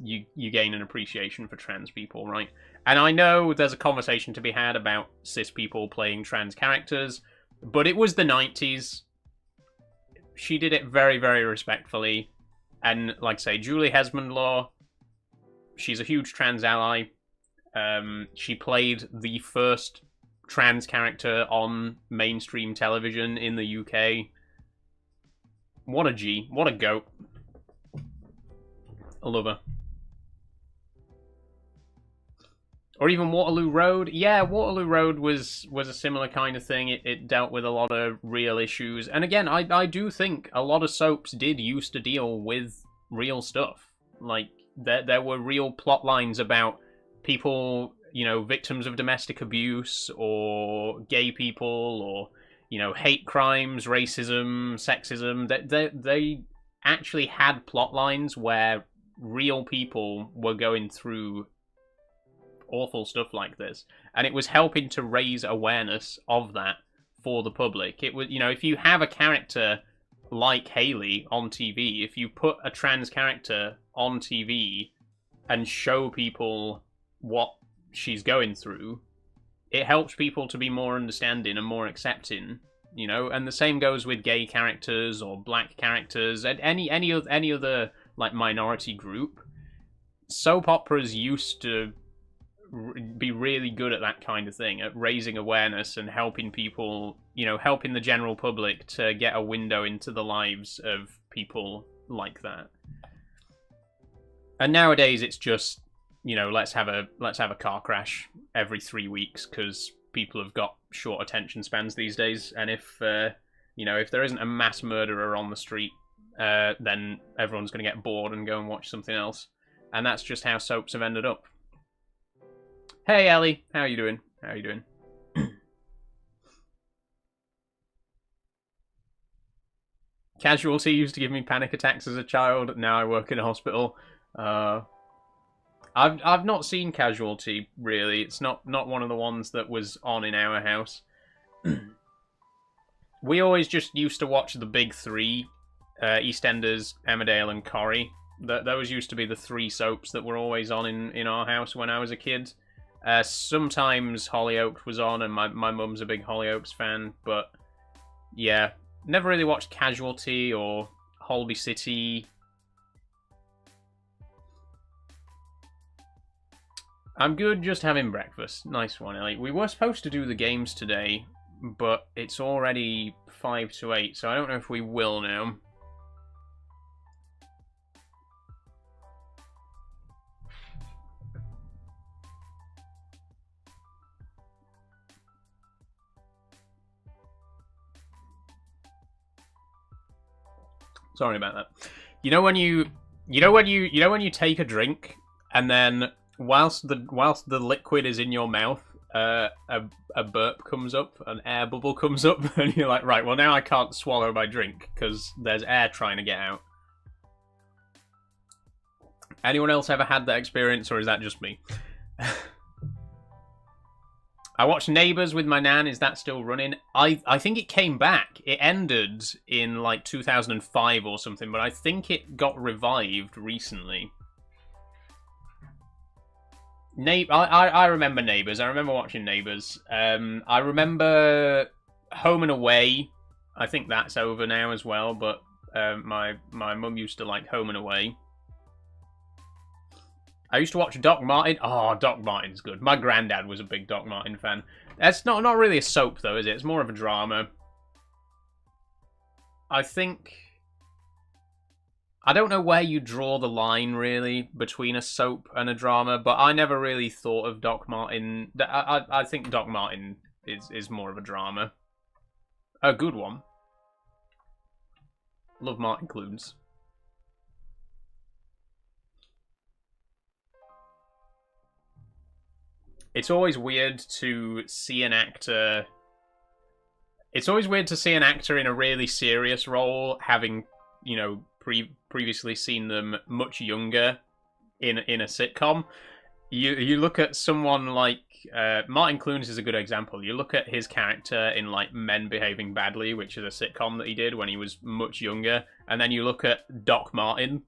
you gain an appreciation for trans people, right? And I know there's a conversation to be had about cis people playing trans characters, but it was the 90s. She did it very, very respectfully. And like I say, Julie Hesmondlaw, she's a huge trans ally. She played the first trans character on mainstream television in the UK. What a G. What a goat. I love her. Or even Waterloo Road. Yeah, Waterloo Road was a similar kind of thing. It dealt with a lot of real issues. And again, I do think a lot of soaps did used to deal with real stuff. Like, there were real plot lines about people, you know, victims of domestic abuse, or gay people, or, you know, hate crimes, racism, sexism. They actually had plot lines where real people were going through awful stuff like this, and it was helping to raise awareness of that for the public. It was, you know, if you have a character like Haley on TV, if you put a trans character on TV and show people what she's going through, it helps people to be more understanding and more accepting, you know. And the same goes with gay characters or black characters and any other like minority group. Soap operas used to be really good at that kind of thing, at raising awareness and helping people, you know, helping the general public to get a window into the lives of people like that. And nowadays it's just, you know, let's have a car crash every 3 weeks, because people have got short attention spans these days. And if you know, if there isn't a mass murderer on the street, then everyone's going to get bored and go and watch something else. And that's just how soaps have ended up. Hey Ellie, how you doing? How you doing? Casualty used to give me panic attacks as a child. Now I work in a hospital. I've not seen Casualty, really. It's not one of the ones that was on in our house. We always just used to watch the big three, EastEnders, Emmerdale and Corrie. Those used to be the three soaps that were always on in our house when I was a kid. Sometimes Hollyoaks was on, and my mum's a big Hollyoaks fan, but yeah, never really watched Casualty or Holby City. I'm good, just having breakfast. Nice one, Ellie. We were supposed to do the games today, but it's already 5 to 8, so I don't know if we will now. Sorry about that. You know when you take a drink, and then whilst the liquid is in your mouth, a burp comes up, an air bubble comes up, and you're like, right, well now I can't swallow my drink because there's air trying to get out. Anyone else ever had that experience, or is that just me? I watched Neighbours with my nan. Is that still running? I think it came back. It ended in like 2005 or something, but I think it got revived recently. I remember Neighbours. I remember watching Neighbours. I remember Home and Away. I think that's over now as well, but my mum used to like Home and Away. I used to watch Doc Martin. Oh, Doc Martin's good. My granddad was a big Doc Martin fan. That's not really a soap, though, is it? It's more of a drama. I think I don't know where you draw the line really between a soap and a drama, but I never really thought of Doc Martin. I think Doc Martin is more of a drama, a good one. Love Martin Clunes. It's always weird to see an actor. It's always weird to see an actor in a really serious role, having, you know, previously seen them much younger in a sitcom. You look at someone like Martin Clunes is a good example. You look at his character in like Men Behaving Badly, which is a sitcom that he did when he was much younger, and then you look at Doc Martin.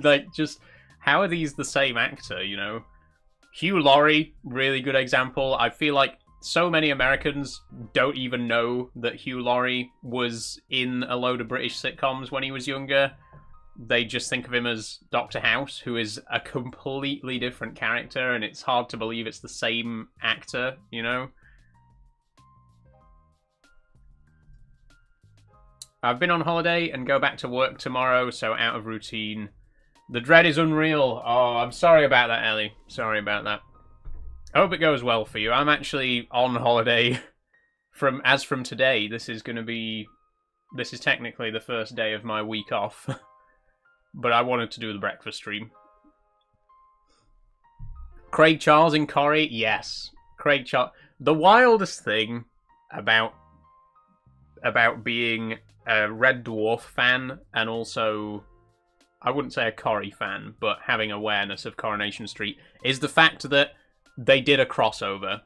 Like, just how are these the same actor? You know, Hugh Laurie, really good example. I feel like so many Americans don't even know that Hugh Laurie was in a load of British sitcoms when he was younger. They just think of him as Dr. House, who is a completely different character, and it's hard to believe it's the same actor, you know? I've been on holiday and go back to work tomorrow, so out of routine. The dread is unreal. Oh, I'm sorry about that, Ellie. Sorry about that. I hope it goes well for you. I'm actually on holiday from today. This is technically the first day of my week off. But I wanted to do the breakfast stream. Craig Charles in Corrie? Yes. Craig Charles. The wildest thing about being a Red Dwarf fan, and also, I wouldn't say a Corrie fan, but having awareness of Coronation Street, is the fact that they did a crossover.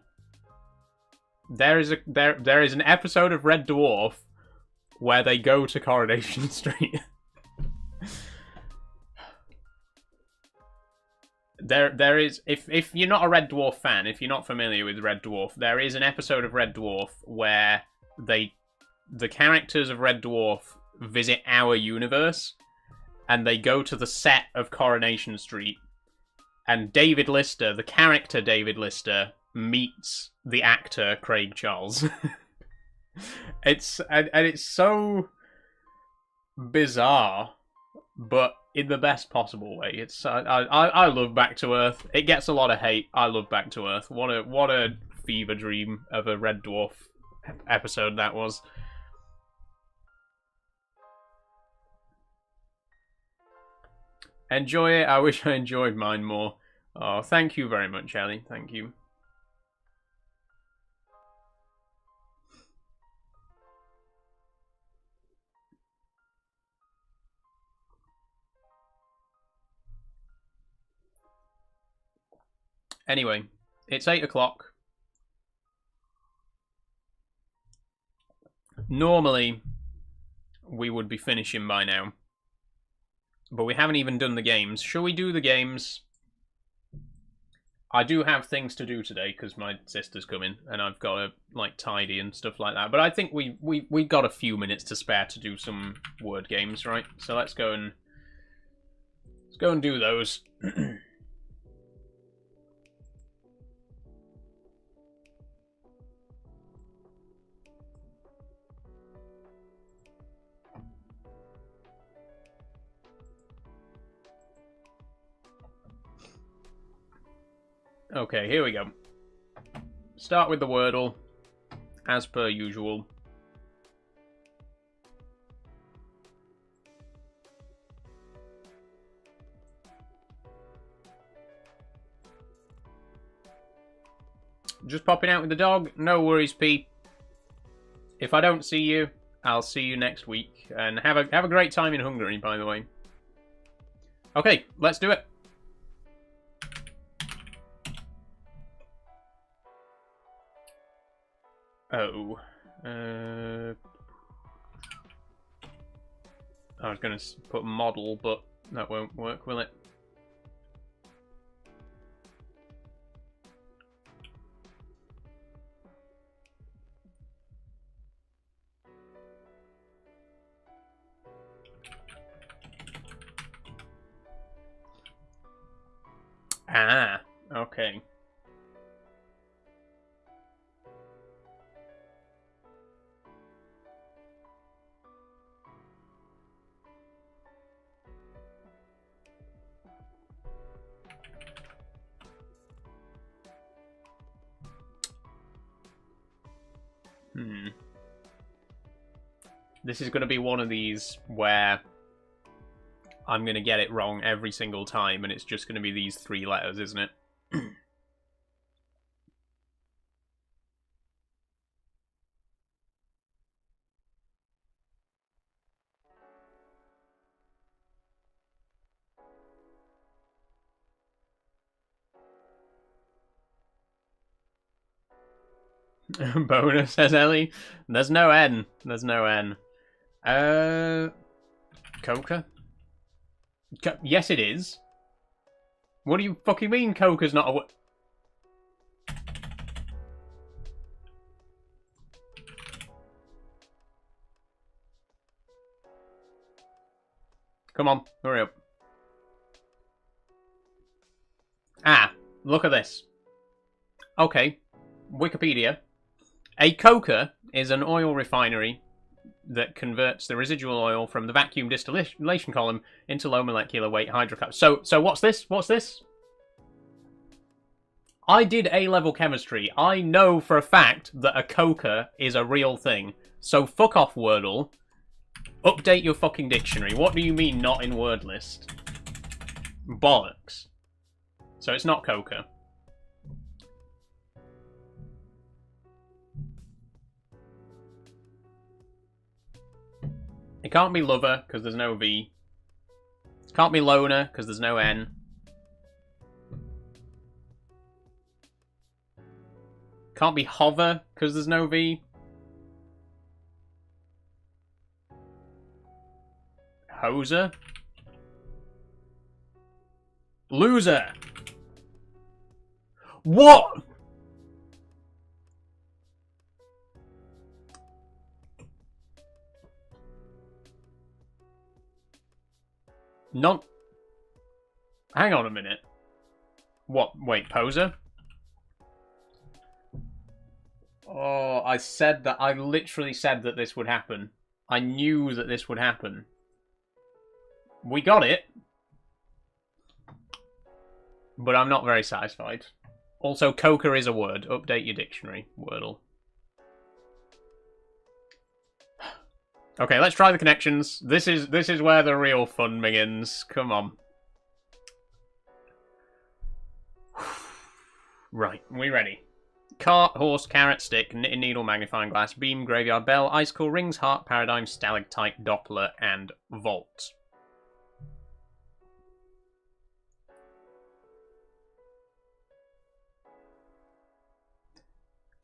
There is an episode of Red Dwarf where they go to Coronation Street. There is, if you're not a Red Dwarf fan, if you're not familiar with Red Dwarf, there is an episode of Red Dwarf where the characters of Red Dwarf visit our universe, and they go to the set of Coronation Street, and David Lister, the character David Lister, meets the actor Craig Charles. It's so bizarre, but in the best possible way. It's I love Back to Earth. It gets a lot of hate. I love Back to Earth. What a fever dream of a Red Dwarf episode that was. Enjoy it. I wish I enjoyed mine more. Oh, thank you very much, Ellie. Thank you. Anyway, it's 8 o'clock. Normally, we would be finishing by now. But we haven't even done the games. Shall we do the games? I do have things to do today because my sister's coming and I've got to like tidy and stuff like that. But I think we got a few minutes to spare to do some word games, right? So let's go and do those. Okay, here we go. Start with the Wordle, as per usual. Just popping out with the dog. No worries, Pete. If I don't see you, I'll see you next week. And have a great time in Hungary, by the way. Okay, let's do it. Oh. I was going to put model, but that won't work, will it? Ah, okay. This is going to be one of these where I'm going to get it wrong every single time, and it's just going to be these 3 letters, isn't it? Bonus, says Ellie. There's no N. There's no N. Coca? Yes, it is. What do you fucking mean Coca's not a... Come on, hurry up. Ah, look at this. Okay, Wikipedia. A coker is an oil refinery that converts the residual oil from the vacuum distillation column into low molecular weight hydrocarbons. So what's this? What's this? I did A-level chemistry. I know for a fact that a coker is a real thing. So fuck off, Wordle. Update your fucking dictionary. What do you mean not in word list? Bollocks. So it's not coker. It can't be lover, because there's no V. It can't be loner, because there's no N. Can't be hover, because there's no V. Hoser. Loser. What? Not... Hang on a minute. What? Wait, poser? Oh, I said that. I literally said that this would happen. I knew that this would happen. We got it. But I'm not very satisfied. Also, coker is a word. Update your dictionary, Wordle. Okay, let's try the connections. This is where the real fun begins. Come on. Right, we ready? Cart, horse, carrot, stick, knitting needle, magnifying glass, beam, graveyard bell, icicle, rings, heart, paradigm, stalactite, Doppler, and vault.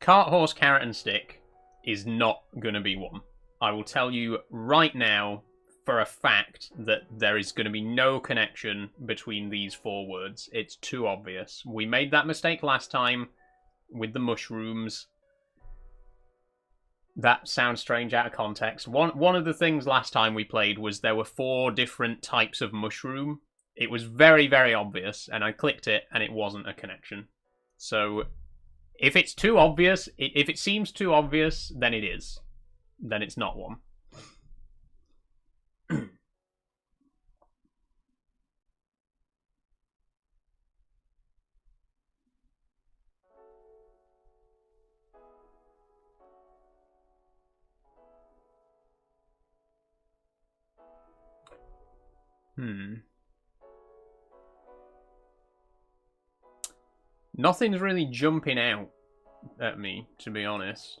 Cart, horse, carrot, and stick is not going to be one. I will tell you right now for a fact that there is going to be no connection between these 4 words. It's too obvious. We made that mistake last time with the mushrooms. That sounds strange out of context. One of the things last time we played was there were 4 different types of mushroom. It was very, very obvious, and I clicked it, and it wasn't a connection. So, if it's too obvious, if it seems too obvious, then it is. Then it's not one. Nothing's really jumping out at me, to be honest.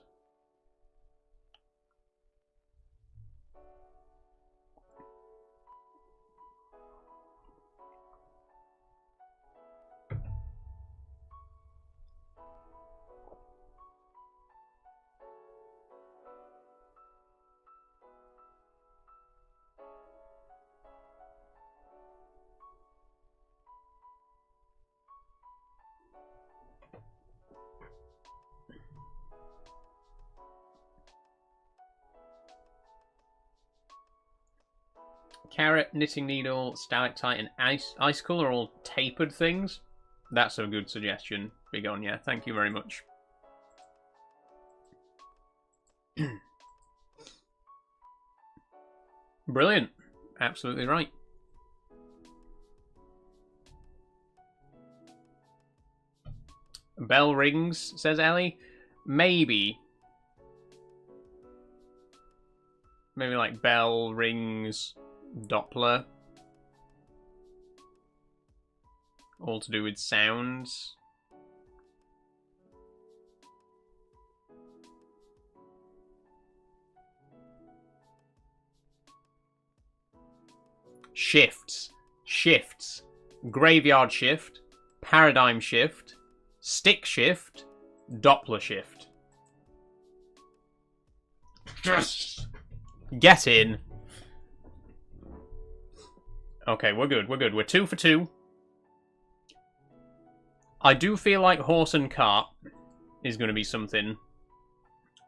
Carrot, knitting needle, stalactite, and icicle are all tapered things. That's a good suggestion. Big on, yeah. Thank you very much. Brilliant. Absolutely right. Bell rings, says Ellie. Maybe. Maybe like bell, rings, Doppler. All to do with sounds. Shifts. Shifts. Graveyard shift. Paradigm shift. Stick shift. Doppler shift. Yes! Get in. Okay, we're good. We're good. We're 2 for 2. I do feel like horse and cart is going to be something.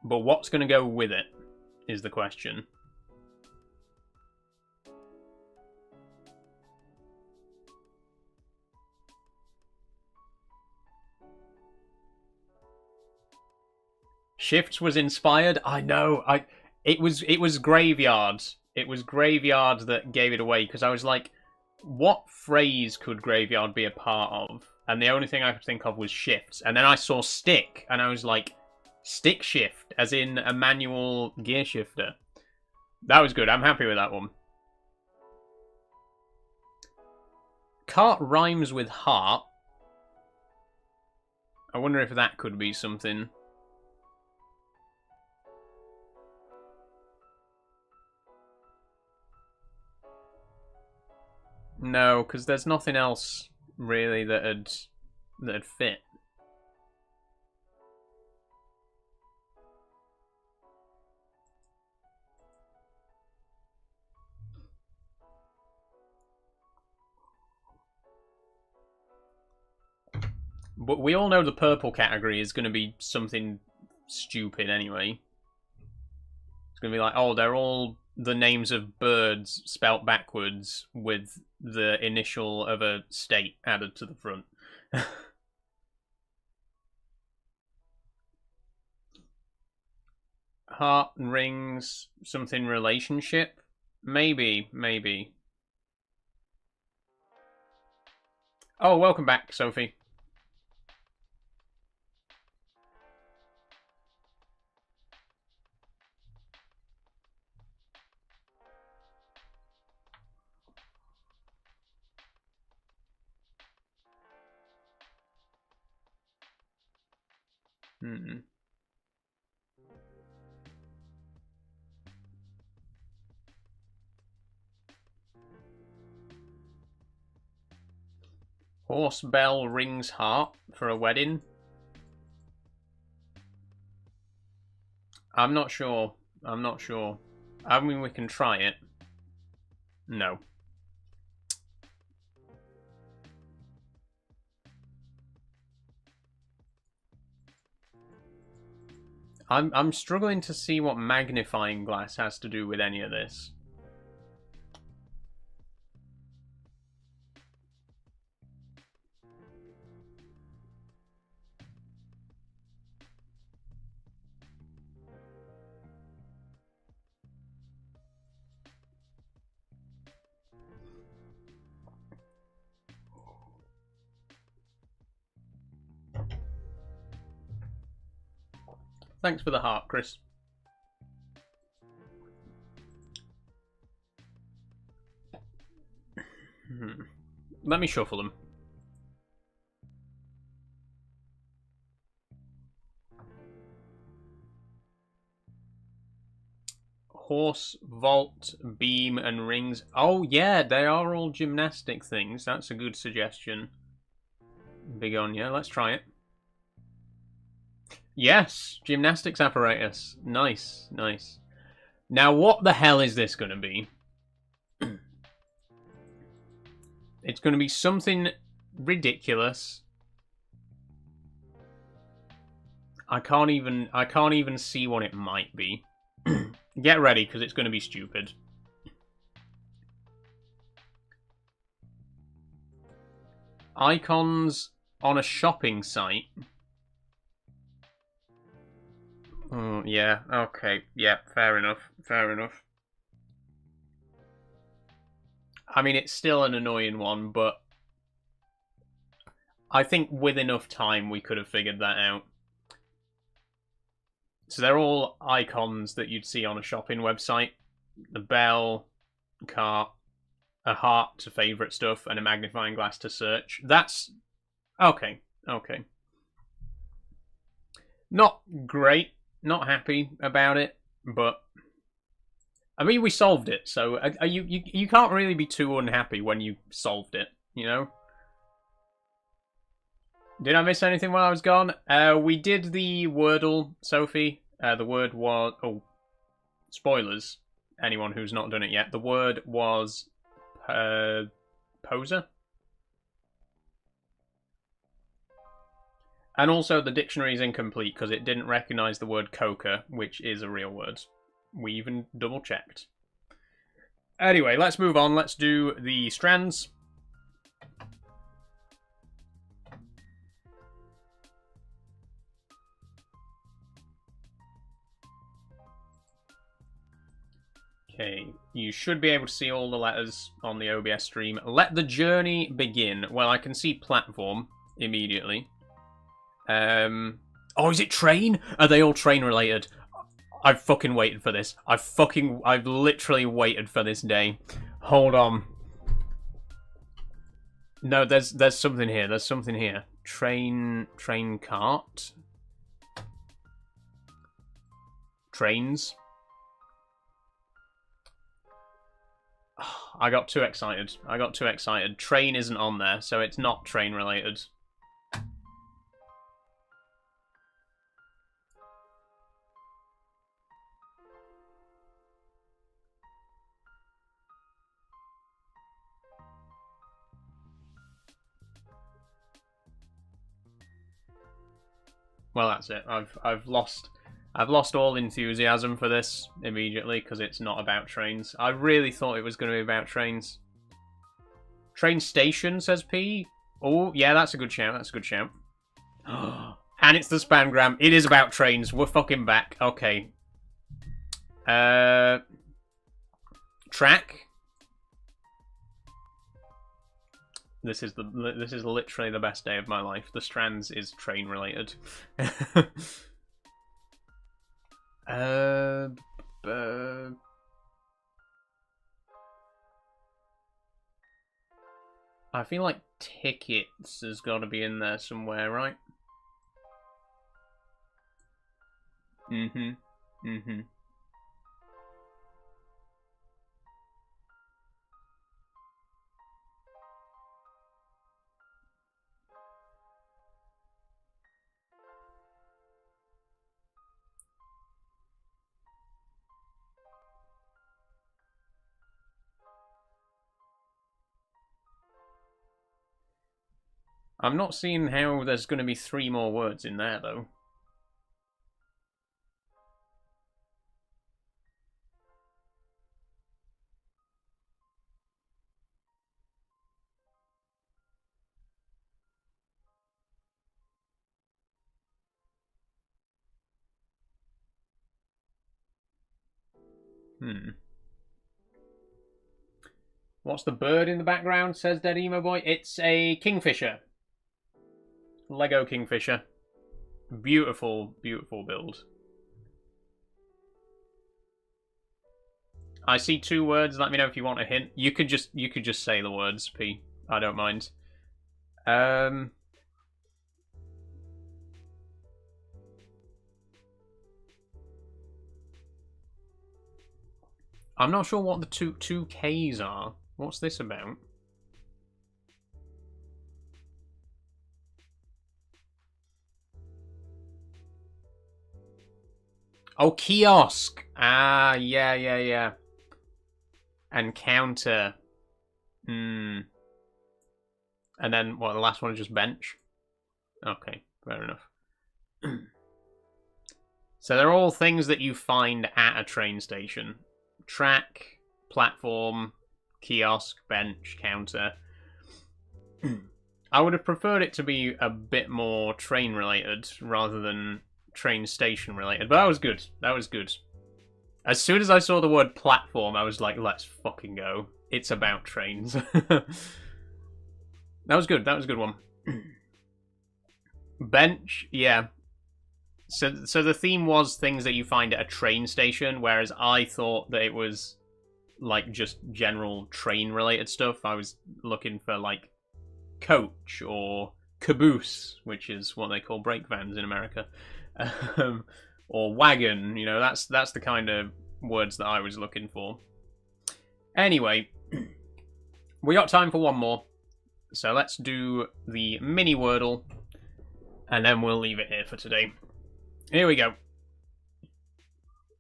But what's going to go with it is the question. Shifts was inspired. I know. It was Graveyard. It was Graveyard that gave it away because I was like, what phrase could Graveyard be a part of? And the only thing I could think of was shifts. And then I saw stick, and I was like, stick shift, as in a manual gear shifter. That was good. I'm happy with that one. Cart rhymes with heart. I wonder if that could be something. No, because there's nothing else really that'd fit. But we all know the purple category is going to be something stupid anyway. It's going to be like, oh, they're all the names of birds spelt backwards with the initial of a state added to the front. Heart and rings, something relationship? Maybe, maybe. Oh, welcome back, Sophie. Horse bell rings heart for a wedding. I'm not sure. I'm not sure. I mean, we can try it. No. I'm struggling to see what magnifying glass has to do with any of this. Thanks for the heart, Chris. Let me shuffle them. Horse, vault, beam, and rings. Oh, yeah, they are all gymnastic things. That's a good suggestion. Big on you. Let's try it. Yes, gymnastics apparatus. Nice, nice. Now, what the hell is this going to be? It's going to be something ridiculous. I can't even see what it might be. Get ready, because it's going to be stupid. Icons on a shopping site. Oh, yeah, okay. Yeah, fair enough. Fair enough. I mean, it's still an annoying one, but I think with enough time we could have figured that out. So they're all icons that you'd see on a shopping website. the bell, cart, a heart to favourite stuff, and a magnifying glass to search. That's... okay, okay. Not great, not happy about it, but... I mean, we solved it, so you can't really be too unhappy when you solved it, you know? Did I miss anything while I was gone? We did the Wordle, Sophie. The word was... oh, spoilers. Anyone who's not done it yet. The word was... poser? And also the dictionary is incomplete because it didn't recognise the word coca, which is a real word. We even double checked. Anyway, let's move on. Let's do the strands. Okay, you should be able to see all the letters on the OBS stream. Let the journey begin. Well, I can see platform immediately. Oh, is it train? Are they all train related? I've fucking waited for this. I've literally waited for this day. Hold on. No, there's something here. There's something here. Train cart. Trains. I got too excited. Train isn't on there, so it's not train related. Well, that's it. I've lost all enthusiasm for this immediately because it's not about trains. I really thought it was going to be about trains. Train station, says P. Oh, yeah, that's a good shout. That's a good shout. And it's the Spangram. It is about trains. We're fucking back. Okay. Track. This is literally the best day of my life. The strands is train related. I feel like tickets has got to be in there somewhere, right? Mm-hmm. I'm not seeing how there's going to be 3 more words in there, though. What's the bird in the background, says Dead Emo Boy? It's a kingfisher. Lego kingfisher. Beautiful, beautiful build. I see 2 words. Let me know if you want a hint. You could just say the words, P. I don't mind. I'm not sure what the two Ks are. What's this about? Oh, kiosk. Ah, yeah. And counter. And then, what, the last one is just bench? Okay, fair enough. So they're all things that you find at a train station. Track, platform, kiosk, bench, counter. I would have preferred it to be a bit more train related rather than train station related, but that was good. As soon as I saw the word platform, I was like, let's fucking go. It's about trains. That was good. That was a good one. Bench, yeah. So the theme was things that you find at a train station, whereas I thought that it was like just general train related stuff. I was looking for like coach or caboose, which is what they call brake vans in America, or wagon. You know, that's the kind of words that I was looking for. Anyway, we got time for one more, so let's do the mini Wordle, and then we'll leave it here for today. Here we go.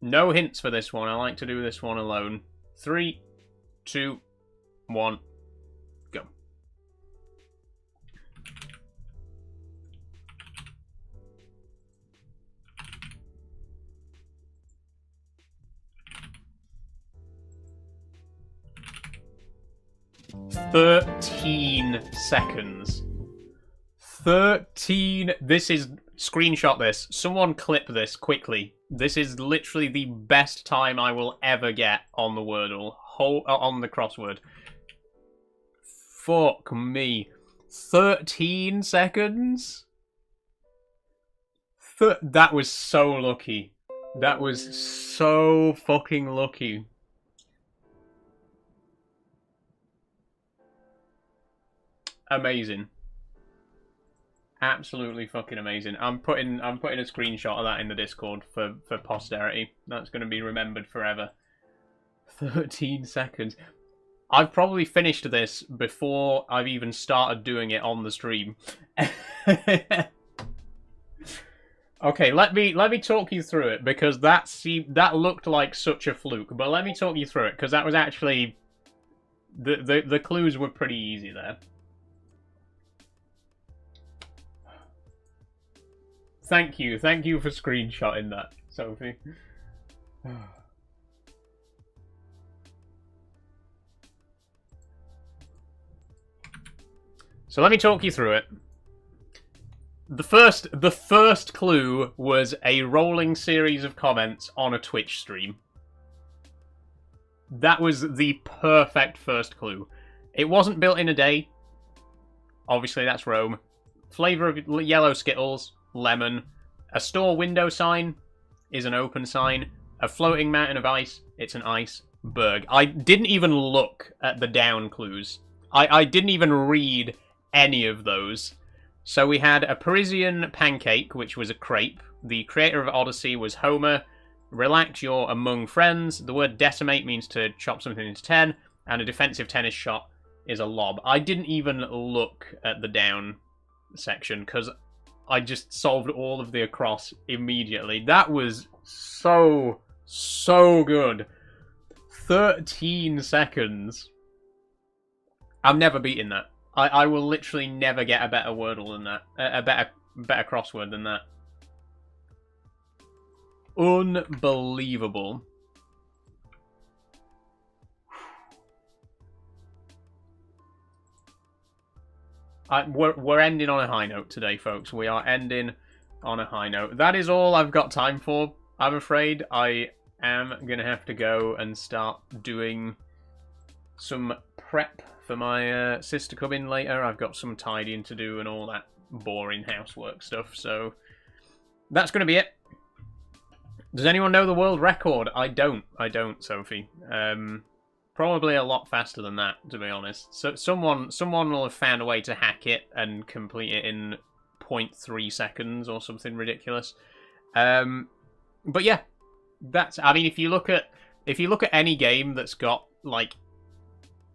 No hints for this one. I like to do this one alone. 3, 2, 1, go. "13 seconds. 13. This is. Screenshot this. Someone clip this quickly. This is literally the best time I will ever get on the Wordle. On the crossword. Fuck me. 13 seconds? That was so lucky. That was so fucking lucky. Amazing. Absolutely fucking amazing. I'm putting a screenshot of that in the Discord for posterity. That's going to be remembered forever. 13 seconds. I've probably finished this before I've even started doing it on the stream. Okay, let me talk you through it, because that looked like such a fluke. But let me talk you through it, because that was actually the clues were pretty easy there. Thank you for screenshotting that, Sophie. So let me talk you through it. The first clue was a rolling series of comments on a Twitch stream. That was the perfect first clue. It wasn't built in a day. Obviously, that's Rome. Flavor of yellow Skittles. Lemon. A store window sign is an open sign. A floating mountain of ice, it's an iceberg. I didn't even look at the down clues. I didn't even read any of those. So we had a Parisian pancake, which was a crepe. The creator of Odyssey was Homer. Relax, you're among friends. The word decimate means to chop something into 10. And a defensive tennis shot is a lob. I didn't even look at the down section, because I just solved all of the across immediately. That was so good. 13 seconds. I'm never beating that. I will literally never get a better Wordle than that. A better crossword than that. Unbelievable. We're ending on a high note today, folks. We are ending on a high note. That is all I've got time for. I'm afraid I am going to have to go and start doing some prep for my sister coming later. I've got some tidying to do and all that boring housework stuff. So that's going to be it. Does anyone know the world record? I don't, Sophie. Probably a lot faster than that, to be honest. So someone will have found a way to hack it and complete it in 0.3 seconds or something ridiculous. But yeah, that's. I mean, if you look at any game that's got like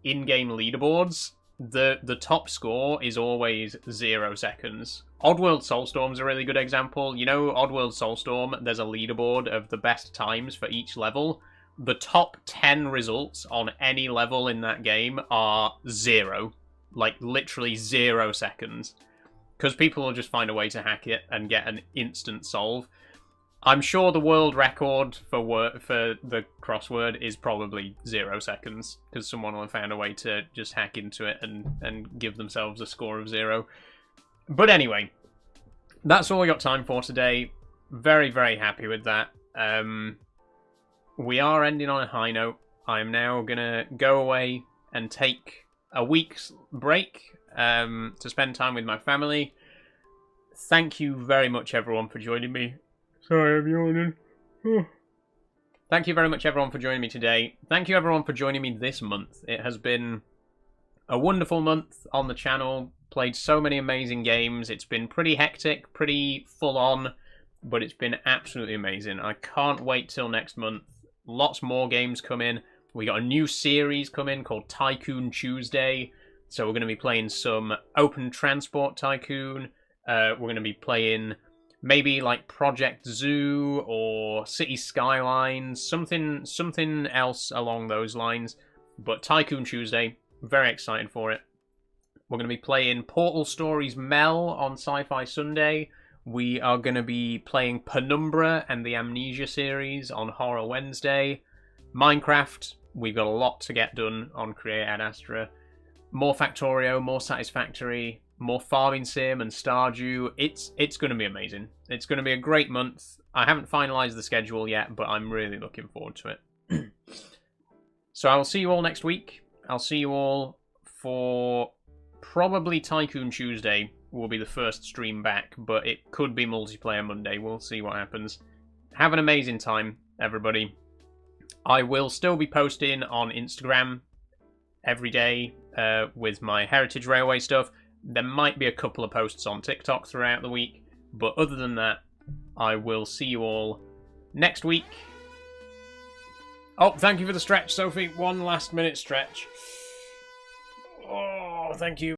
in-game leaderboards, the top score is always 0 seconds. Oddworld Soulstorm's a really good example. You know, Oddworld Soulstorm, there's a leaderboard of the best times for each level. The top 10 results on any level in that game are 0. Like, literally 0 seconds. Because people will just find a way to hack it and get an instant solve. I'm sure the world record for the crossword is probably 0 seconds. Because someone will have found a way to just hack into it and give themselves a score of 0. But anyway, that's all we got time for today. Very, very happy with that. We are ending on a high note. I'm now going to go away and take a week's break to spend time with my family. Thank you very much, everyone, for joining me. Sorry, I'm yawning. Thank you very much, everyone, for joining me today. Thank you, everyone, for joining me this month. It has been a wonderful month on the channel. Played so many amazing games. It's been pretty hectic, pretty full-on, but it's been absolutely amazing. I can't wait till next month. Lots more games come in. We got a new series coming called Tycoon Tuesday. So we're going to be playing some Open Transport Tycoon. We're going to be playing maybe like Project Zoo or City Skylines, something else along those lines. But Tycoon Tuesday, very excited for it. We're going to be playing Portal Stories Mel on Sci-Fi Sunday. We are going to be playing Penumbra and the Amnesia series on Horror Wednesday. Minecraft, we've got a lot to get done on Create Ad Astra. More Factorio, more Satisfactory, more Farming Sim and Stardew. It's going to be amazing. It's going to be a great month. I haven't finalised the schedule yet, but I'm really looking forward to it. So I will see you all next week. I'll see you all for probably Tycoon Tuesday will be the first stream back, but it could be Multiplayer Monday. We'll see what happens. Have an amazing time, everybody. I will still be posting on Instagram every day with my Heritage Railway stuff. There might be a couple of posts on TikTok throughout the week, but other than that, I will see you all next week. Oh, thank you for the stretch, Sophie. One last minute stretch. Oh, thank you.